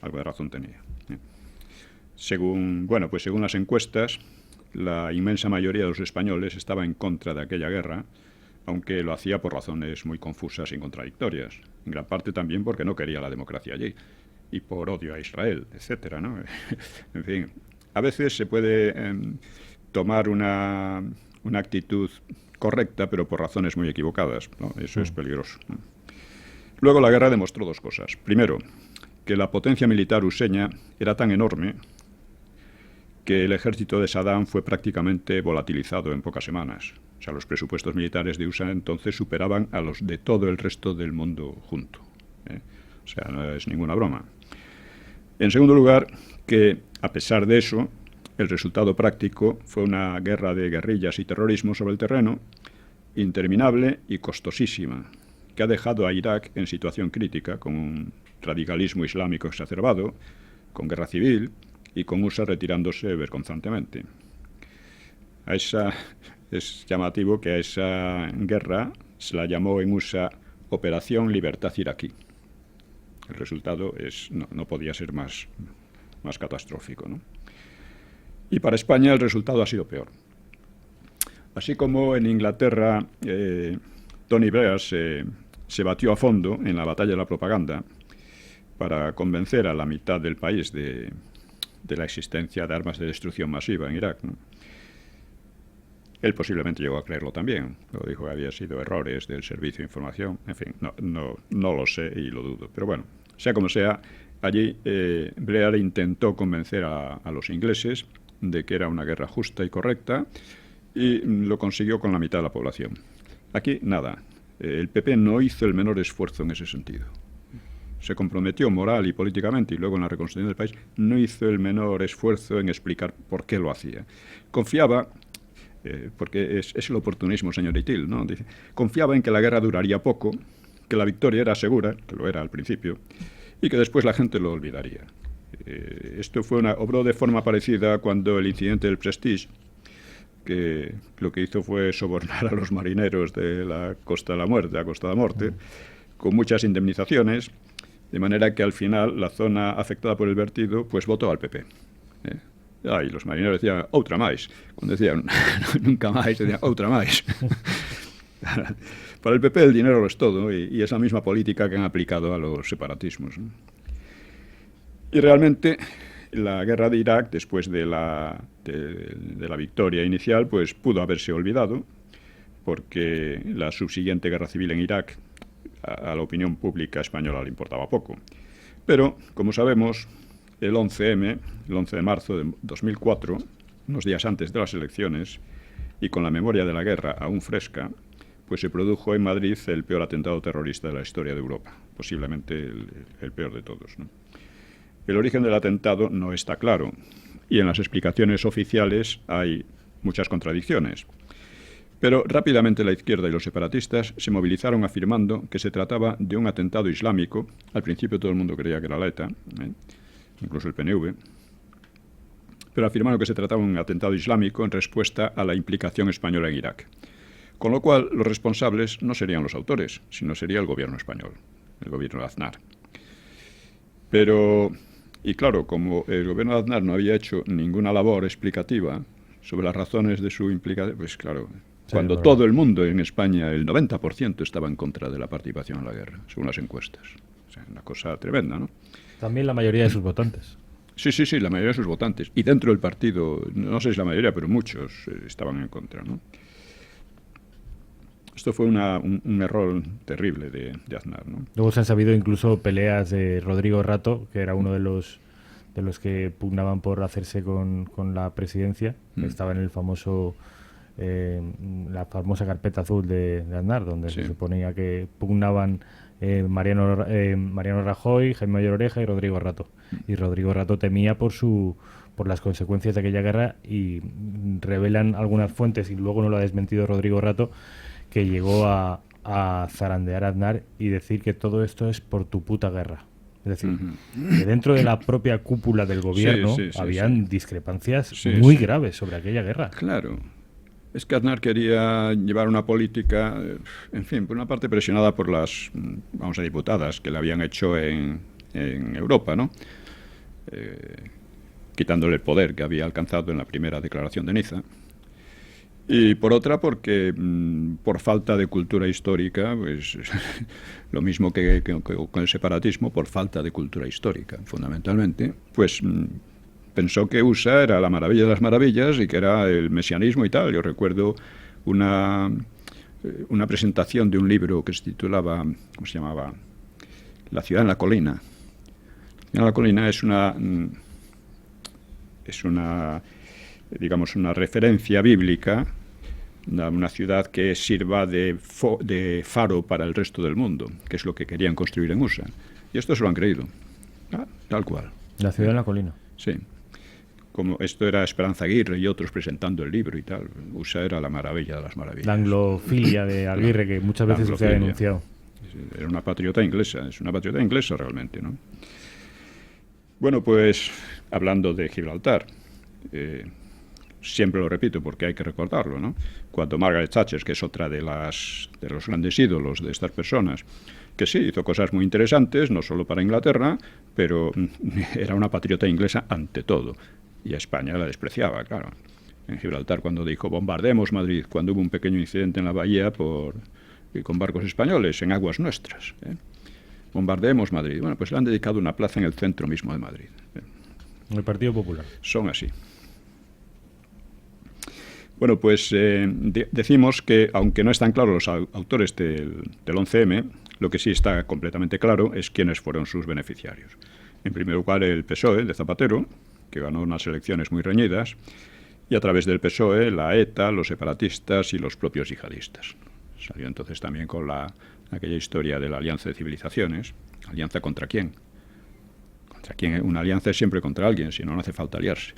Algo de razón tenía. Según las encuestas, la inmensa mayoría de los españoles estaba en contra de aquella guerra, aunque lo hacía por razones muy confusas y contradictorias, en gran parte también porque no quería la democracia allí, y por odio a Israel, etcétera, ¿no? En fin, a veces se puede tomar una actitud correcta, pero por razones muy equivocadas, ¿no? Eso es peligroso, ¿no? Luego la guerra demostró dos cosas. Primero, que la potencia militar useña era tan enorme que el ejército de Saddam fue prácticamente volatilizado en pocas semanas. O sea, los presupuestos militares de USA entonces superaban a los de todo el resto del mundo junto, ¿eh? O sea, no es ninguna broma. En segundo lugar, que a pesar de eso, el resultado práctico fue una guerra de guerrillas y terrorismo sobre el terreno, interminable y costosísima, que ha dejado a Irak en situación crítica, con un radicalismo islámico exacerbado, con guerra civil y con USA retirándose vergonzantemente. Es llamativo que a esa guerra se la llamó en USA Operación Libertad Iraquí. El resultado no podía ser más catastrófico, ¿no? Y para España el resultado ha sido peor. Así como en Inglaterra Tony Blair se batió a fondo en la batalla de la propaganda para convencer a la mitad del país de la existencia de armas de destrucción masiva en Irak, ¿no? Él posiblemente llegó a creerlo también. Lo dijo que había sido errores del servicio de información. En fin, no lo sé y lo dudo. Pero bueno, sea como sea, allí Blair intentó convencer a los ingleses de que era una guerra justa y correcta, y lo consiguió con la mitad de la población. Aquí, nada. El PP no hizo el menor esfuerzo en ese sentido. Se comprometió moral y políticamente, y luego en la reconstrucción del país no hizo el menor esfuerzo en explicar por qué lo hacía. Confiaba, porque es el oportunismo, señor Itil, ¿no? Dice, confiaba en que la guerra duraría poco, que la victoria era segura, que lo era al principio, y que después la gente lo olvidaría. Esto obró de forma parecida cuando el incidente del Prestige, que lo que hizo fue sobornar a los marineros de la Costa de la Muerte, a Costa de la Muerte, con muchas indemnizaciones, de manera que al final la zona afectada por el vertido pues votó al PP. Y los marineros decían, outra máis. Cuando decían, nunca máis, decían, outra máis. Para el PP el dinero lo es todo, y es la misma política que han aplicado a los separatismos, ¿no? Y realmente la guerra de Irak, después de la victoria inicial, pues pudo haberse olvidado, porque la subsiguiente guerra civil en Irak a la opinión pública española le importaba poco. Pero, como sabemos, el 11 de marzo de 2004, unos días antes de las elecciones, y con la memoria de la guerra aún fresca, pues se produjo en Madrid el peor atentado terrorista de la historia de Europa, posiblemente el peor de todos, ¿no? El origen del atentado no está claro, y en las explicaciones oficiales hay muchas contradicciones. Pero rápidamente la izquierda y los separatistas se movilizaron afirmando que se trataba de un atentado islámico. Al principio todo el mundo creía que era la ETA, incluso el PNV, pero afirmaron que se trataba de un atentado islámico en respuesta a la implicación española en Irak. Con lo cual, los responsables no serían los autores, sino sería el gobierno español, el gobierno de Aznar. Y claro, como el gobierno de Aznar no había hecho ninguna labor explicativa sobre las razones de su implicación, pues claro, cuando todo el mundo en España, el 90% estaba en contra de la participación en la guerra, según las encuestas. O sea, una cosa tremenda, ¿no? También la mayoría de sus votantes. Sí, la mayoría de sus votantes. Y dentro del partido, no sé si la mayoría, pero muchos estaban en contra, ¿no? Esto fue un error terrible de Aznar, ¿no? Luego se han sabido incluso peleas de Rodrigo Rato, que era uno de los que pugnaban por hacerse con la presidencia, que estaba en el famoso la famosa carpeta azul de Aznar, donde se suponía que pugnaban Mariano Rajoy, Jaime Mayor Oreja y Rodrigo Rato. Y Rodrigo Rato temía por las consecuencias de aquella guerra, y revelan algunas fuentes, y luego no lo ha desmentido Rodrigo Rato, que llegó a zarandear a Aznar y decir que todo esto es por tu puta guerra. Es decir, que dentro de la propia cúpula del gobierno habían discrepancias muy graves sobre aquella guerra. Claro. Es que Aznar quería llevar una política, en fin, por una parte presionada por las, diputadas que le habían hecho en Europa, ¿no? Quitándole el poder que había alcanzado en la primera declaración de Niza. Y por otra, porque por falta de cultura histórica, pues lo mismo que con el separatismo, por falta de cultura histórica, fundamentalmente, pues pensó que USA era la maravilla de las maravillas y que era el mesianismo y tal. Yo recuerdo una presentación de un libro que se titulaba, ¿cómo se llamaba? La ciudad en la colina. La ciudad en la colina es una digamos, una referencia bíblica, una ciudad que sirva de faro para el resto del mundo, que es lo que querían construir en USA. Y esto se lo han creído, tal cual. La ciudad en la colina. Sí. Como esto era Esperanza Aguirre y otros presentando el libro y tal. USA era la maravilla de las maravillas. La anglofilia de Aguirre, que muchas veces se ha denunciado. Era una patriota inglesa, es una patriota inglesa realmente, ¿no? Bueno, pues hablando de Gibraltar, siempre lo repito porque hay que recordarlo, ¿no? Cuando Margaret Thatcher, que es otra de los grandes ídolos de estas personas, que sí, hizo cosas muy interesantes, no solo para Inglaterra, pero era una patriota inglesa ante todo, y a España la despreciaba, claro. En Gibraltar, cuando dijo bombardemos Madrid, cuando hubo un pequeño incidente en la bahía con barcos españoles en aguas nuestras, bombardemos Madrid. Bueno, pues le han dedicado una plaza en el centro mismo de Madrid. El Partido Popular. Son así. Bueno, pues decimos que, aunque no están claros los autores del 11M, lo que sí está completamente claro es quiénes fueron sus beneficiarios. En primer lugar, el PSOE de Zapatero, que ganó unas elecciones muy reñidas, y a través del PSOE, la ETA, los separatistas y los propios yihadistas. Salió entonces también con aquella historia de la alianza de civilizaciones. ¿Alianza contra quién? ¿Contra quién? Una alianza es siempre contra alguien, si no, no hace falta aliarse.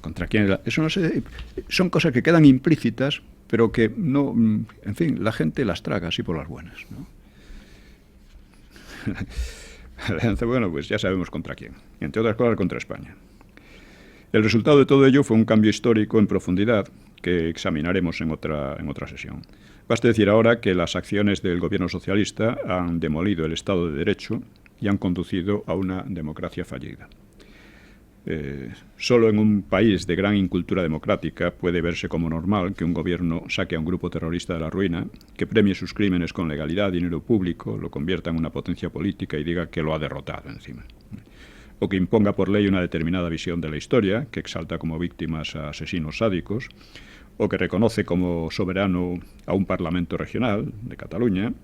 ¿Contra quién? Eso no sé, son cosas que quedan implícitas, pero que no, en fin, la gente las traga así por las buenas, ¿no? Alianza, bueno, pues ya sabemos contra quién. Entre otras cosas, contra España. El resultado de todo ello fue un cambio histórico en profundidad que examinaremos en otra sesión. Basta decir ahora que las acciones del gobierno socialista han demolido el Estado de Derecho y han conducido a una democracia fallida. Solo en un país de gran incultura democrática puede verse como normal que un gobierno saque a un grupo terrorista de la ruina, que premie sus crímenes con legalidad, dinero público, lo convierta en una potencia política y diga que lo ha derrotado encima. O que imponga por ley una determinada visión de la historia, que exalta como víctimas a asesinos sádicos, o que reconoce como soberano a un parlamento regional de Cataluña.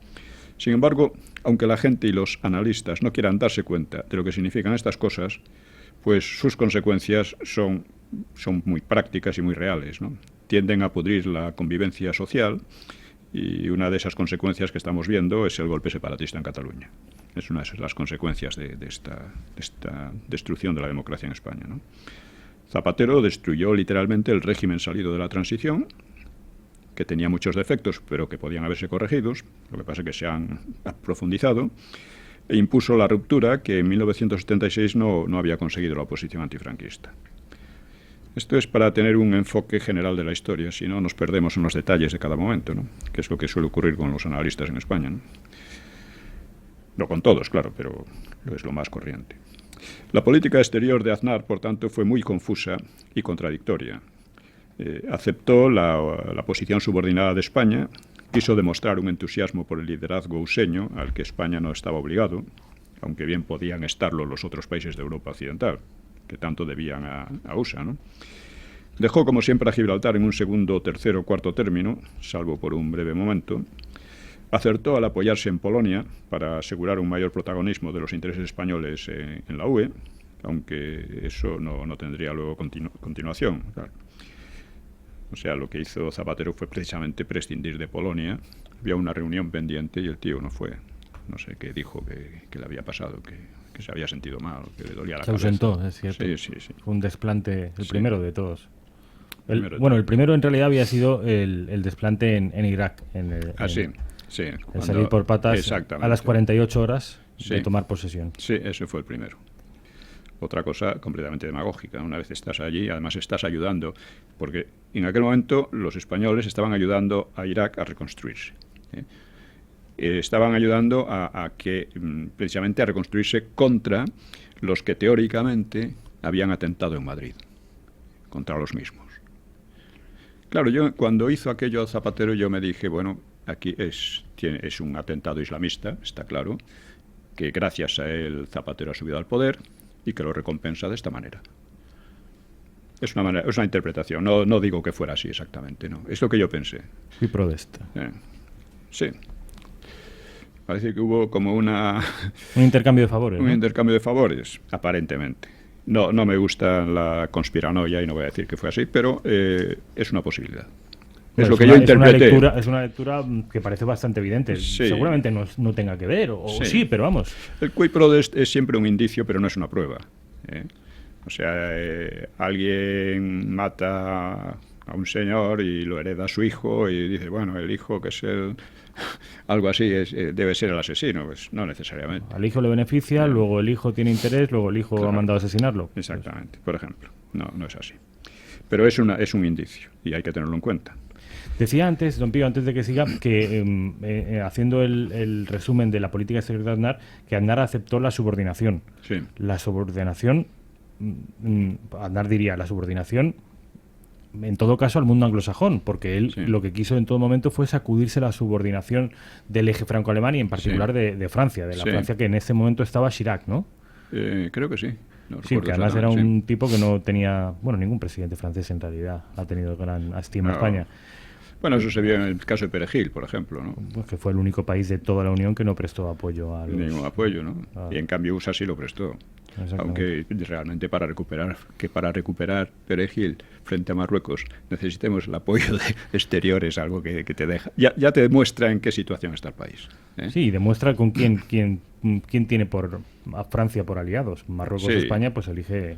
Sin embargo, aunque la gente y los analistas no quieran darse cuenta de lo que significan estas cosas, pues sus consecuencias son muy prácticas y muy reales, ¿no? Tienden a pudrir la convivencia social y una de esas consecuencias que estamos viendo es el golpe separatista en Cataluña. Es una de las consecuencias de esta destrucción de la democracia en España, ¿no? Zapatero destruyó literalmente el régimen salido de la transición, que tenía muchos defectos, pero que podían haberse corregidos, lo que pasa es que se han profundizado, e impuso la ruptura que en 1976 no había conseguido la oposición antifranquista. Esto es para tener un enfoque general de la historia, si no nos perdemos en los detalles de cada momento, ¿no? Que es lo que suele ocurrir con los analistas en España, ¿no? No con todos, claro, pero es lo más corriente. La política exterior de Aznar, por tanto, fue muy confusa y contradictoria. Aceptó la posición subordinada de España, quiso demostrar un entusiasmo por el liderazgo useño, al que España no estaba obligado, aunque bien podían estarlo los otros países de Europa Occidental, que tanto debían a USA, ¿no? Dejó, como siempre, a Gibraltar en un segundo, tercero o cuarto término, salvo por un breve momento. Acertó al apoyarse en Polonia para asegurar un mayor protagonismo de los intereses españoles en la UE, aunque eso no tendría luego continuación, claro. O sea, lo que hizo Zapatero fue precisamente prescindir de Polonia. Había una reunión pendiente y el tío no fue. No sé qué dijo que le había pasado, que se había sentido mal, que le dolía la cabeza. Se ausentó, es cierto. Sí. Fue un desplante, el primero de todos. El primero en realidad había sido el desplante en Irak. Sí. El salir por patas a las 48 horas de tomar posesión. Sí, ese fue el primero. Otra cosa completamente demagógica. Una vez estás allí, además estás ayudando, porque en aquel momento los españoles estaban ayudando a Irak a reconstruirse. Estaban ayudando precisamente a reconstruirse contra los que teóricamente habían atentado en Madrid, contra los mismos. Claro, yo cuando hizo aquello Zapatero, yo me dije, bueno, aquí es un atentado islamista, está claro, que gracias a él Zapatero ha subido al poder y que lo recompensa de esta manera. Es una interpretación, no digo que fuera así exactamente, no, es lo que yo pensé. Fui pro de esta. Sí. Parece que hubo como un intercambio de favores. Un ¿no? intercambio de favores, aparentemente. No me gusta la conspiranoia y no voy a decir que fue así, pero es una posibilidad. Es lo que yo interpreté. Es una lectura que parece bastante evidente. Sí. Seguramente no tenga que ver, o sí, pero vamos. El qui pro es siempre un indicio, pero no es una prueba. O sea, alguien mata a un señor y lo hereda a su hijo y dice, bueno, el hijo que es algo así debe ser el asesino. Pues no necesariamente. Al hijo le beneficia, luego el hijo tiene interés, luego el hijo ha mandado a asesinarlo. Exactamente, por ejemplo. No es así. Pero es un indicio y hay que tenerlo en cuenta. Decía antes, don Pío, antes de que siga, que haciendo el resumen de la política exterior de Aznar, que Aznar aceptó la subordinación. Sí. La subordinación, Aznar diría, la subordinación, en todo caso, al mundo anglosajón, porque él lo que quiso en todo momento fue sacudirse la subordinación del eje franco-alemán y en particular de Francia, de la Francia que en ese momento estaba Chirac, ¿no? Creo que sí. Sí, que además era un tipo que no tenía, bueno, ningún presidente francés en realidad ha tenido gran estima a España. Bueno, eso se vio en el caso de Perejil, por ejemplo, ¿no? Pues que fue el único país de toda la Unión que no prestó apoyo a los... Ningún apoyo, ¿no? Y en cambio USA sí lo prestó. Aunque realmente para recuperar Perejil frente a Marruecos necesitemos el apoyo de exteriores, algo que te deja... Ya te demuestra en qué situación está el país. Sí, demuestra con quién tiene a Francia por aliados. Marruecos o España, pues elige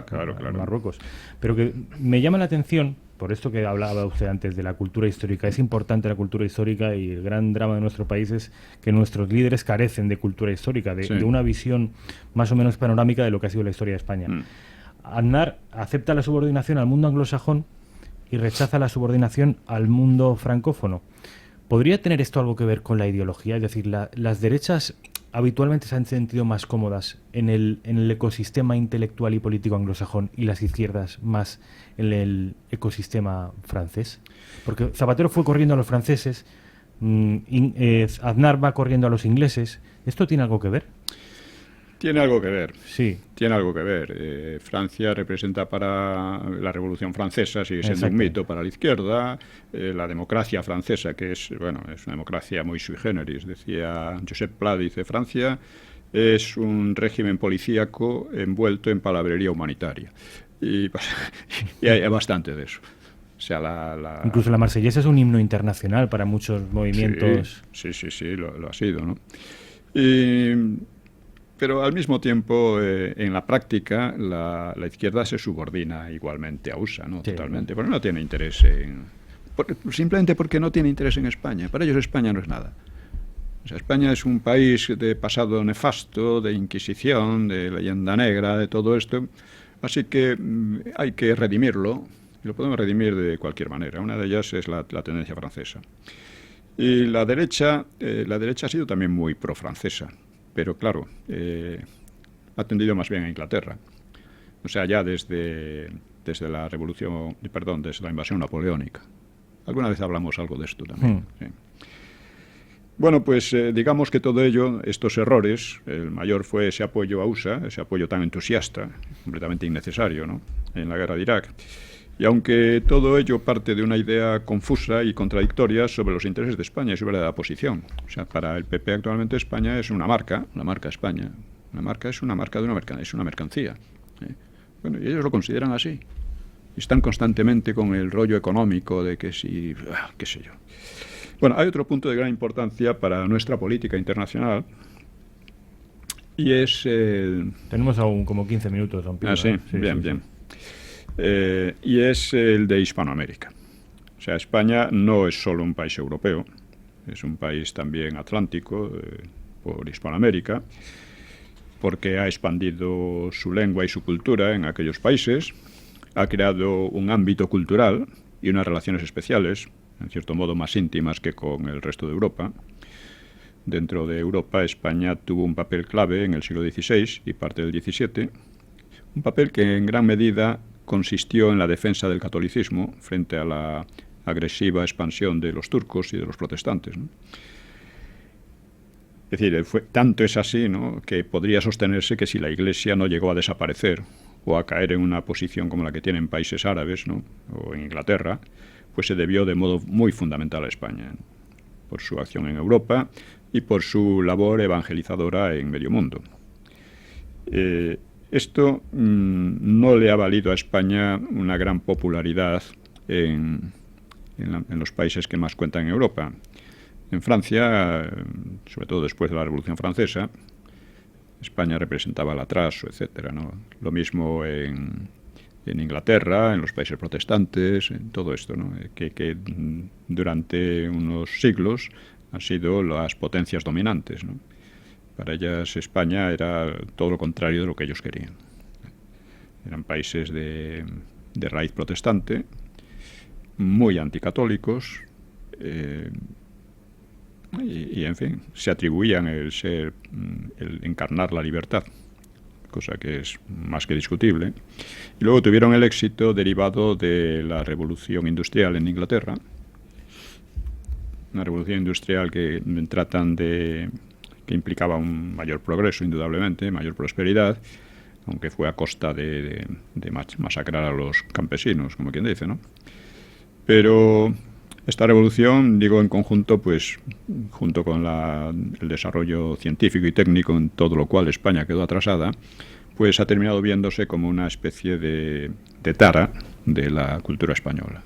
claro. Marruecos. Pero que me llama la atención, por esto que hablaba usted antes de la cultura histórica. Es importante la cultura histórica y el gran drama de nuestro país es que nuestros líderes carecen de cultura histórica, de una visión más o menos panorámica de lo que ha sido la historia de España. Aznar acepta la subordinación al mundo anglosajón y rechaza la subordinación al mundo francófono. ¿Podría tener esto algo que ver con la ideología? Es decir, las derechas habitualmente se han sentido más cómodas en el ecosistema intelectual y político anglosajón y las izquierdas más en el ecosistema francés. Porque Zapatero fue corriendo a los franceses, Aznar va corriendo a los ingleses. ¿Esto tiene algo que ver? Tiene algo que ver. Sí. Tiene algo que ver. Francia representa para la Revolución Francesa, sigue siendo un mito para la izquierda. La democracia francesa, que es una democracia muy sui generis, decía Josep Pla, dice, Francia es un régimen policíaco envuelto en palabrería humanitaria. Y hay bastante de eso. O sea, Incluso la Marsellesa es un himno internacional para muchos movimientos. Sí, lo ha sido, ¿no? Pero al mismo tiempo, en la práctica, la izquierda se subordina igualmente a USA, ¿no? Totalmente, porque no tiene interés simplemente porque no tiene interés en España. Para ellos España no es nada. O sea, España es un país de pasado nefasto, de Inquisición, de leyenda negra, de todo esto. Así que hay que redimirlo, y lo podemos redimir de cualquier manera. Una de ellas es la tendencia francesa. Y la derecha ha sido también muy pro-francesa. Pero claro, ha tendido más bien a Inglaterra. O sea, ya desde la desde la invasión napoleónica. Alguna vez hablamos algo de esto también. Sí. Bueno, pues digamos que todo ello, estos errores, el mayor fue ese apoyo a USA, ese apoyo tan entusiasta, completamente innecesario, ¿no?, en la guerra de Irak. Y aunque todo ello parte de una idea confusa y contradictoria sobre los intereses de España y sobre la posición. O sea, para el PP actualmente España es una marca España. Una marca es una marca de es una mercancía. Bueno, y ellos lo consideran así. Y están constantemente con el rollo económico de que si, qué sé yo. Bueno, hay otro punto de gran importancia para nuestra política internacional y es... Tenemos aún como 15 minutos, don Pío. Sí, bien. Y es el de Hispanoamérica. O sea, España no es solo un país europeo, es un país también atlántico, por Hispanoamérica, porque ha expandido su lengua y su cultura en aquellos países, ha creado un ámbito cultural y unas relaciones especiales, en cierto modo más íntimas que con el resto de Europa. Dentro de Europa, España tuvo un papel clave en el siglo XVI y parte del XVII, un papel que en gran medida consistió en la defensa del catolicismo frente a la agresiva expansión de los turcos y de los protestantes, ¿no? Es decir, tanto es así, ¿no?, que podría sostenerse que si la Iglesia no llegó a desaparecer o a caer en una posición como la que tienen países árabes, ¿no?, o en Inglaterra, pues se debió de modo muy fundamental a España, ¿no?, por su acción en Europa y por su labor evangelizadora en medio mundo. Esto no le ha valido a España una gran popularidad en los países que más cuentan en Europa. En Francia, sobre todo después de la Revolución Francesa, España representaba el atraso, etcétera, ¿no? Lo mismo en Inglaterra, en los países protestantes, en todo esto, ¿no?, que durante unos siglos han sido las potencias dominantes, ¿no? Para ellas España era todo lo contrario de lo que ellos querían. Eran países de raíz protestante, muy anticatólicos, y en fin, se atribuían el encarnar la libertad, cosa que es más que discutible. Y luego tuvieron el éxito derivado de la revolución industrial en Inglaterra, una revolución industrial que implicaba un mayor progreso, indudablemente, mayor prosperidad, aunque fue a costa de masacrar a los campesinos, como quien dice, ¿no? Pero esta revolución, digo en conjunto, pues junto con el desarrollo científico y técnico, en todo lo cual España quedó atrasada, pues ha terminado viéndose como una especie de tara de la cultura española.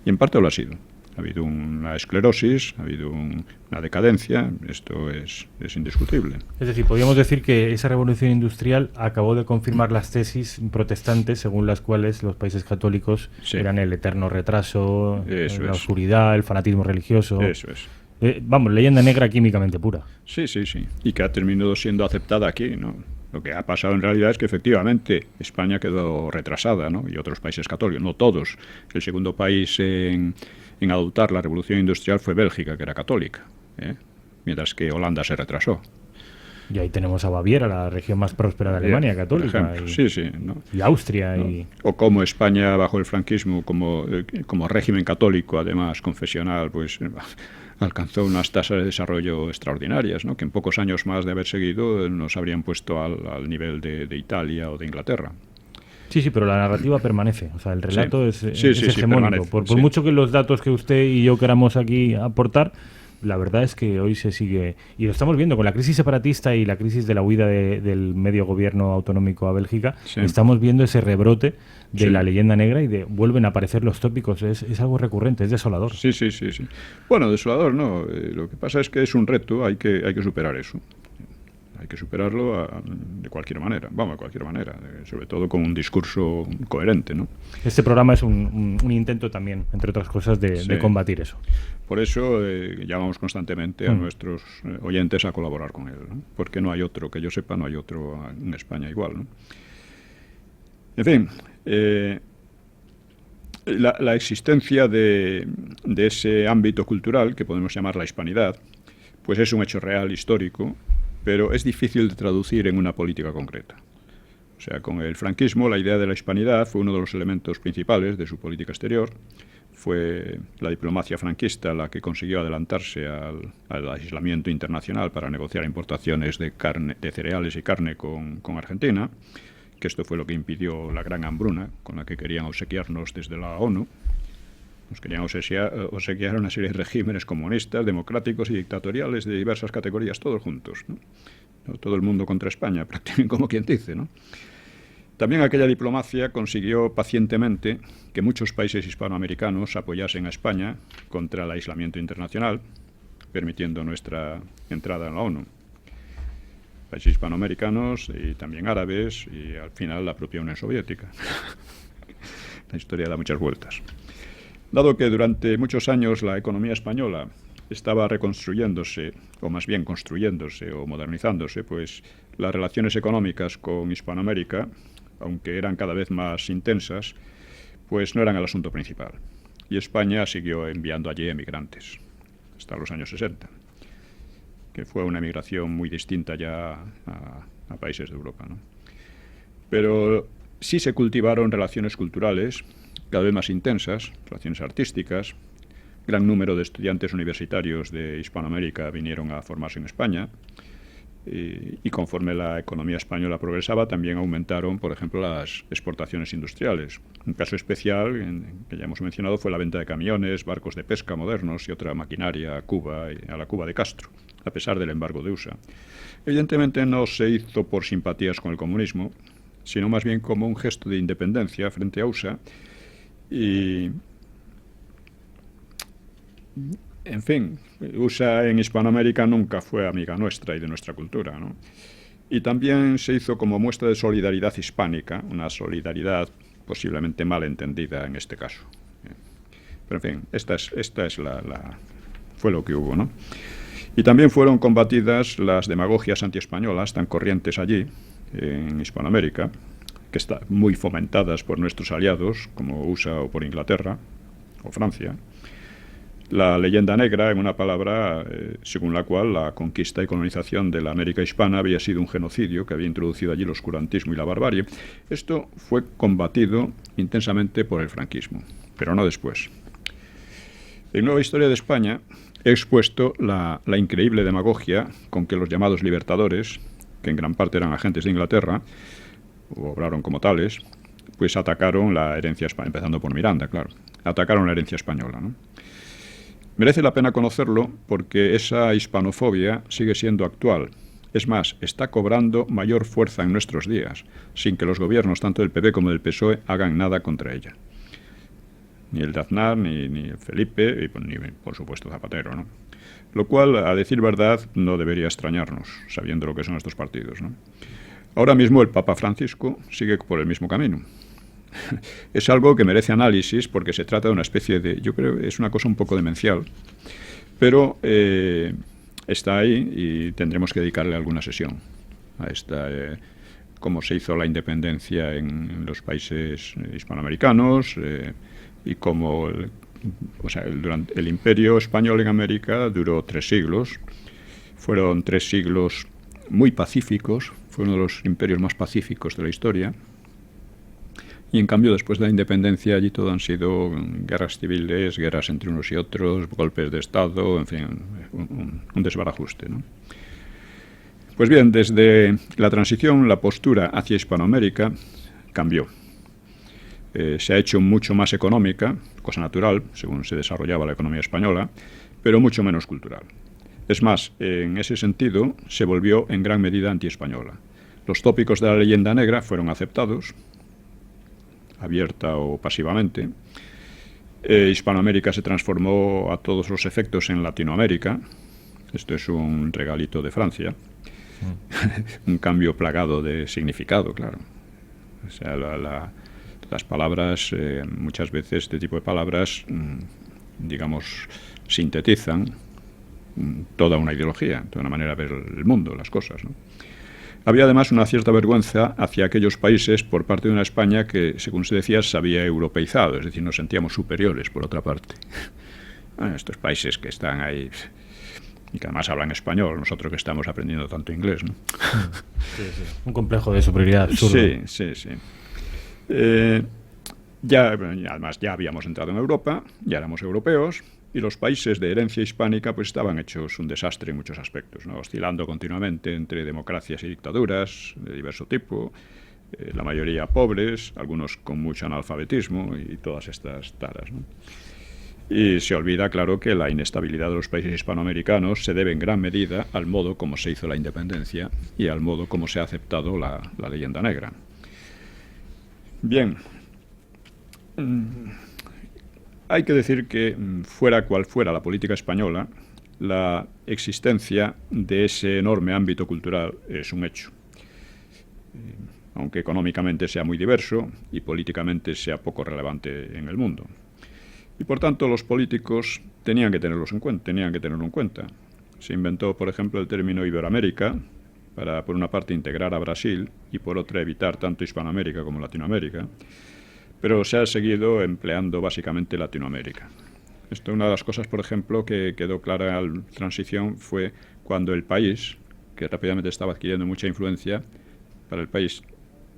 Y en parte lo ha sido. Ha habido una esclerosis, ha habido una decadencia, esto es indiscutible. Es decir, podríamos decir que esa revolución industrial acabó de confirmar las tesis protestantes según las cuales los países católicos eran el eterno retraso, la oscuridad, el fanatismo religioso. Eso es. Vamos, leyenda negra químicamente pura. Sí. Y que ha terminado siendo aceptada aquí, ¿no? Lo que ha pasado en realidad es que efectivamente España quedó retrasada, ¿no? Y otros países católicos, no todos. El segundo país en adoptar la revolución industrial fue Bélgica, que era católica, mientras que Holanda se retrasó. Y ahí tenemos a Baviera, la región más próspera de Alemania, católica. ¿no? Y Austria. ¿No? Y... O como España, bajo el franquismo, como régimen católico, además confesional, pues alcanzó unas tasas de desarrollo extraordinarias, ¿no?, que en pocos años más de haber seguido nos habrían puesto al nivel de Italia o de Inglaterra. Sí, pero la narrativa permanece. O sea, el relato es hegemónico. Por mucho que los datos que usted y yo queramos aquí aportar, la verdad es que hoy se sigue... Y lo estamos viendo con la crisis separatista y la crisis de la huida del medio gobierno autonómico a Bélgica. Estamos viendo ese rebrote de la leyenda negra y vuelven a aparecer los tópicos. Es algo recurrente, es desolador. Sí. Bueno, desolador no. Lo que pasa es que es un reto, hay que superar eso. Hay que superarlo de cualquier manera, sobre todo con un discurso coherente, ¿no? Este programa es un intento también, entre otras cosas, de combatir eso. Por eso llamamos constantemente a nuestros oyentes a colaborar con él, ¿no? Porque no hay otro, que yo sepa, no hay otro en España igual, ¿no? En fin, la existencia de ese ámbito cultural, que podemos llamar la hispanidad, pues es un hecho real, histórico, pero es difícil de traducir en una política concreta. O sea, con el franquismo la idea de la hispanidad fue uno de los elementos principales de su política exterior. Fue la diplomacia franquista la que consiguió adelantarse al aislamiento internacional para negociar importaciones de cereales y carne con Argentina, que esto fue lo que impidió la gran hambruna con la que querían obsequiarnos desde la ONU. Nos querían obsequiar una serie de regímenes comunistas, democráticos y dictatoriales de diversas categorías, todos juntos, ¿no? Todo el mundo contra España, prácticamente como quien dice, ¿no? También aquella diplomacia consiguió pacientemente que muchos países hispanoamericanos apoyasen a España contra el aislamiento internacional, permitiendo nuestra entrada en la ONU. Países hispanoamericanos y también árabes y al final la propia Unión Soviética. La historia da muchas vueltas. Dado que durante muchos años la economía española estaba reconstruyéndose, o más bien construyéndose o modernizándose, pues las relaciones económicas con Hispanoamérica, aunque eran cada vez más intensas, pues no eran el asunto principal. Y España siguió enviando allí emigrantes hasta los años 60, que fue una emigración muy distinta ya a países de Europa, ¿no? Pero sí se cultivaron relaciones culturales cada vez más intensas, relaciones artísticas. Gran número de estudiantes universitarios de Hispanoamérica vinieron a formarse en España. Y conforme la economía española progresaba, también aumentaron, por ejemplo, las exportaciones industriales. Un caso especial, que ya hemos mencionado, fue la venta de camiones, barcos de pesca modernos y otra maquinaria a Cuba, a la Cuba de Castro, a pesar del embargo de USA. Evidentemente no se hizo por simpatías con el comunismo, sino más bien como un gesto de independencia frente a USA. Y, en fin, USA en Hispanoamérica nunca fue amiga nuestra y de nuestra cultura, ¿no? Y también se hizo como muestra de solidaridad hispánica, una solidaridad posiblemente mal entendida en este caso. Pero en fin, esta es fue lo que hubo, ¿no? Y también fueron combatidas las demagogias antiespañolas tan corrientes allí, en Hispanoamérica, que están muy fomentadas por nuestros aliados, como USA o por Inglaterra o Francia. La leyenda negra, en una palabra, según la cual la conquista y colonización de la América hispana había sido un genocidio que había introducido allí el oscurantismo y la barbarie. Esto fue combatido intensamente por el franquismo, pero no después. En Nueva Historia de España he expuesto la increíble demagogia con que los llamados libertadores, que en gran parte eran agentes de Inglaterra, o obraron como tales, pues atacaron la herencia española, empezando por Miranda, claro. Atacaron la herencia española, ¿no? Merece la pena conocerlo porque esa hispanofobia sigue siendo actual. Es más, está cobrando mayor fuerza en nuestros días, sin que los gobiernos, tanto del PP como del PSOE, hagan nada contra ella. Ni el de Aznar, ni el Felipe, y ni, por supuesto, Zapatero, ¿no? Lo cual, a decir verdad, no debería extrañarnos, sabiendo lo que son estos partidos, ¿no? Ahora mismo el Papa Francisco sigue por el mismo camino. Es algo que merece análisis porque se trata de una especie de, yo creo, es una cosa un poco demencial, pero está ahí y tendremos que dedicarle alguna sesión a esta, cómo se hizo la independencia en los países hispanoamericanos y cómo durante el Imperio Español en América duró 3 siglos. Fueron 3 siglos muy pacíficos, fue uno de los imperios más pacíficos de la historia. Y en cambio, después de la independencia, allí todo han sido guerras civiles, guerras entre unos y otros, golpes de Estado, en fin, un desbarajuste, ¿no? Pues bien, desde la transición, la postura hacia Hispanoamérica cambió. Se ha hecho mucho más económica, cosa natural, según se desarrollaba la economía española, pero mucho menos cultural. Es más, en ese sentido, se volvió en gran medida antiespañola. Los tópicos de la leyenda negra fueron aceptados, abierta o pasivamente. Hispanoamérica se transformó a todos los efectos en Latinoamérica. Esto es un regalito de Francia. Un cambio plagado de significado, claro. O sea, las palabras, muchas veces este tipo de palabras, digamos, sintetizan toda una ideología, toda una manera de ver el mundo, las cosas, ¿no? Había además una cierta vergüenza hacia aquellos países por parte de una España que, según se decía, se había europeizado, es decir, nos sentíamos superiores, por otra parte. Estos países que están ahí y que además hablan español, nosotros que estamos aprendiendo tanto inglés, ¿no? Sí, sí. Un complejo de superioridad absurdo. Sí. Además ya habíamos entrado en Europa, ya éramos europeos, y los países de herencia hispánica pues estaban hechos un desastre en muchos aspectos, ¿no? Oscilando continuamente entre democracias y dictaduras de diverso tipo, la mayoría pobres, algunos con mucho analfabetismo y todas estas taras, ¿no? Y se olvida, claro, que la inestabilidad de los países hispanoamericanos se debe en gran medida al modo como se hizo la independencia y al modo como se ha aceptado la leyenda negra. Bien. Hay que decir que, fuera cual fuera la política española, la existencia de ese enorme ámbito cultural es un hecho. Aunque económicamente sea muy diverso y políticamente sea poco relevante en el mundo. Y por tanto los políticos tenían que tenerlo en cuenta. Se inventó, por ejemplo, el término Iberoamérica para, por una parte, integrar a Brasil y por otra, evitar tanto Hispanoamérica como Latinoamérica. Pero se ha seguido empleando básicamente Latinoamérica. Esto, una de las cosas, por ejemplo, que quedó clara en la transición fue cuando el país, que rápidamente estaba adquiriendo mucha influencia, para el país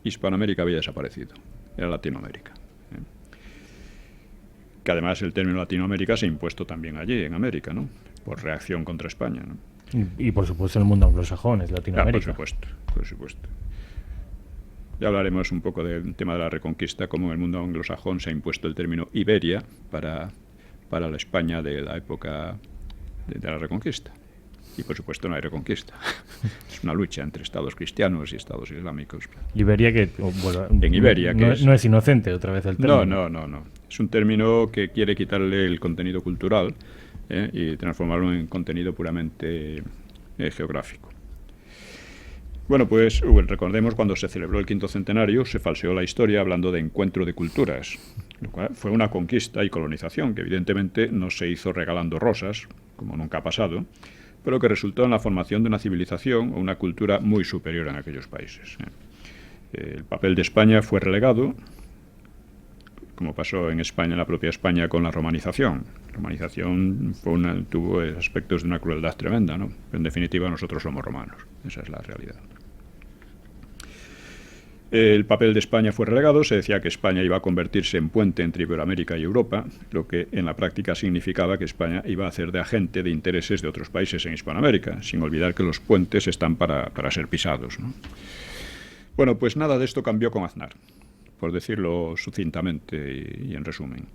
Hispanoamérica había desaparecido, era Latinoamérica. Que además el término Latinoamérica se ha impuesto también allí, en América, ¿no? Por reacción contra España, ¿no? Y por supuesto el mundo anglosajón es Latinoamérica. Por supuesto. Ya hablaremos un poco del tema de la Reconquista, cómo en el mundo anglosajón se ha impuesto el término Iberia para la España de la época de la Reconquista. Y por supuesto no hay Reconquista. Es una lucha entre estados cristianos y estados islámicos. Iberia en Iberia no es inocente otra vez el término. No. Es un término que quiere quitarle el contenido cultural y transformarlo en contenido puramente geográfico. Bueno, pues recordemos cuando se celebró el 5º centenario, se falseó la historia hablando de encuentro de culturas, lo cual fue una conquista y colonización que evidentemente no se hizo regalando rosas, como nunca ha pasado, pero que resultó en la formación de una civilización o una cultura muy superior en aquellos países. El papel de España fue relegado, como pasó en España, en la propia España, con la romanización. La romanización tuvo aspectos de una crueldad tremenda, ¿no? Pero en definitiva nosotros somos romanos, esa es la realidad. El papel de España fue relegado, se decía que España iba a convertirse en puente entre Iberoamérica y Europa, lo que en la práctica significaba que España iba a hacer de agente de intereses de otros países en Hispanoamérica, sin olvidar que los puentes están para ser pisados, ¿no? Bueno, pues nada de esto cambió con Aznar, por decirlo sucintamente y en resumen.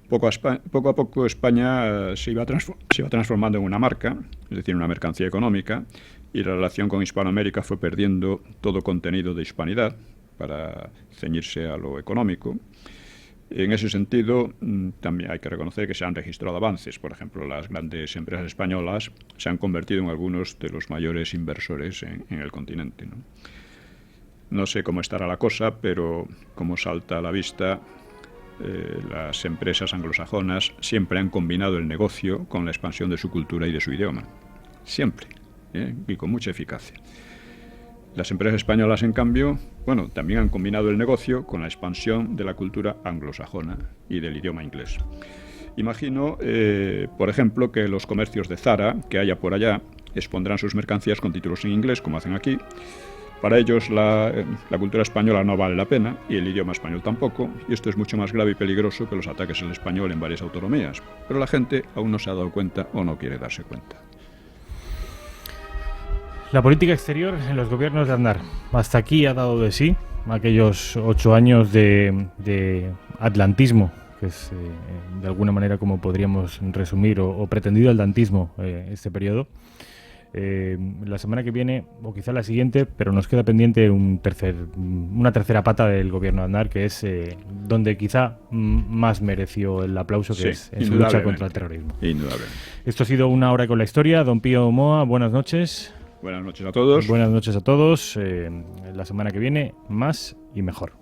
Poco a poco España se iba transformando en una marca, es decir, una mercancía económica, y la relación con Hispanoamérica fue perdiendo todo contenido de hispanidad para ceñirse a lo económico. En ese sentido, también hay que reconocer que se han registrado avances. Por ejemplo, las grandes empresas españolas se han convertido en algunos de los mayores inversores en el continente, ¿no? No sé cómo estará la cosa, pero como salta a la vista, las empresas anglosajonas siempre han combinado el negocio con la expansión de su cultura y de su idioma. Siempre, y con mucha eficacia. Las empresas españolas, en cambio, también han combinado el negocio con la expansión de la cultura anglosajona y del idioma inglés. Imagino, por ejemplo, que los comercios de Zara, que haya por allá, expondrán sus mercancías con títulos en inglés, como hacen aquí. Para ellos la cultura española no vale la pena y el idioma español tampoco, y esto es mucho más grave y peligroso que los ataques al español en varias autonomías. Pero la gente aún no se ha dado cuenta o no quiere darse cuenta. La política exterior en los gobiernos de Aznar. Hasta aquí ha dado de sí aquellos 8 años de atlantismo, que es de alguna manera como podríamos resumir, o pretendido atlantismo este periodo. La semana que viene, o quizá la siguiente, pero nos queda pendiente una tercera pata del gobierno de Aznar, que es donde quizá más mereció el aplauso, que es en su lucha contra el terrorismo. Indudablemente. Esto ha sido Una Hora con la Historia. Don Pío Moa, buenas noches. Buenas noches a todos. Buenas noches a todos. La semana que viene, más y mejor.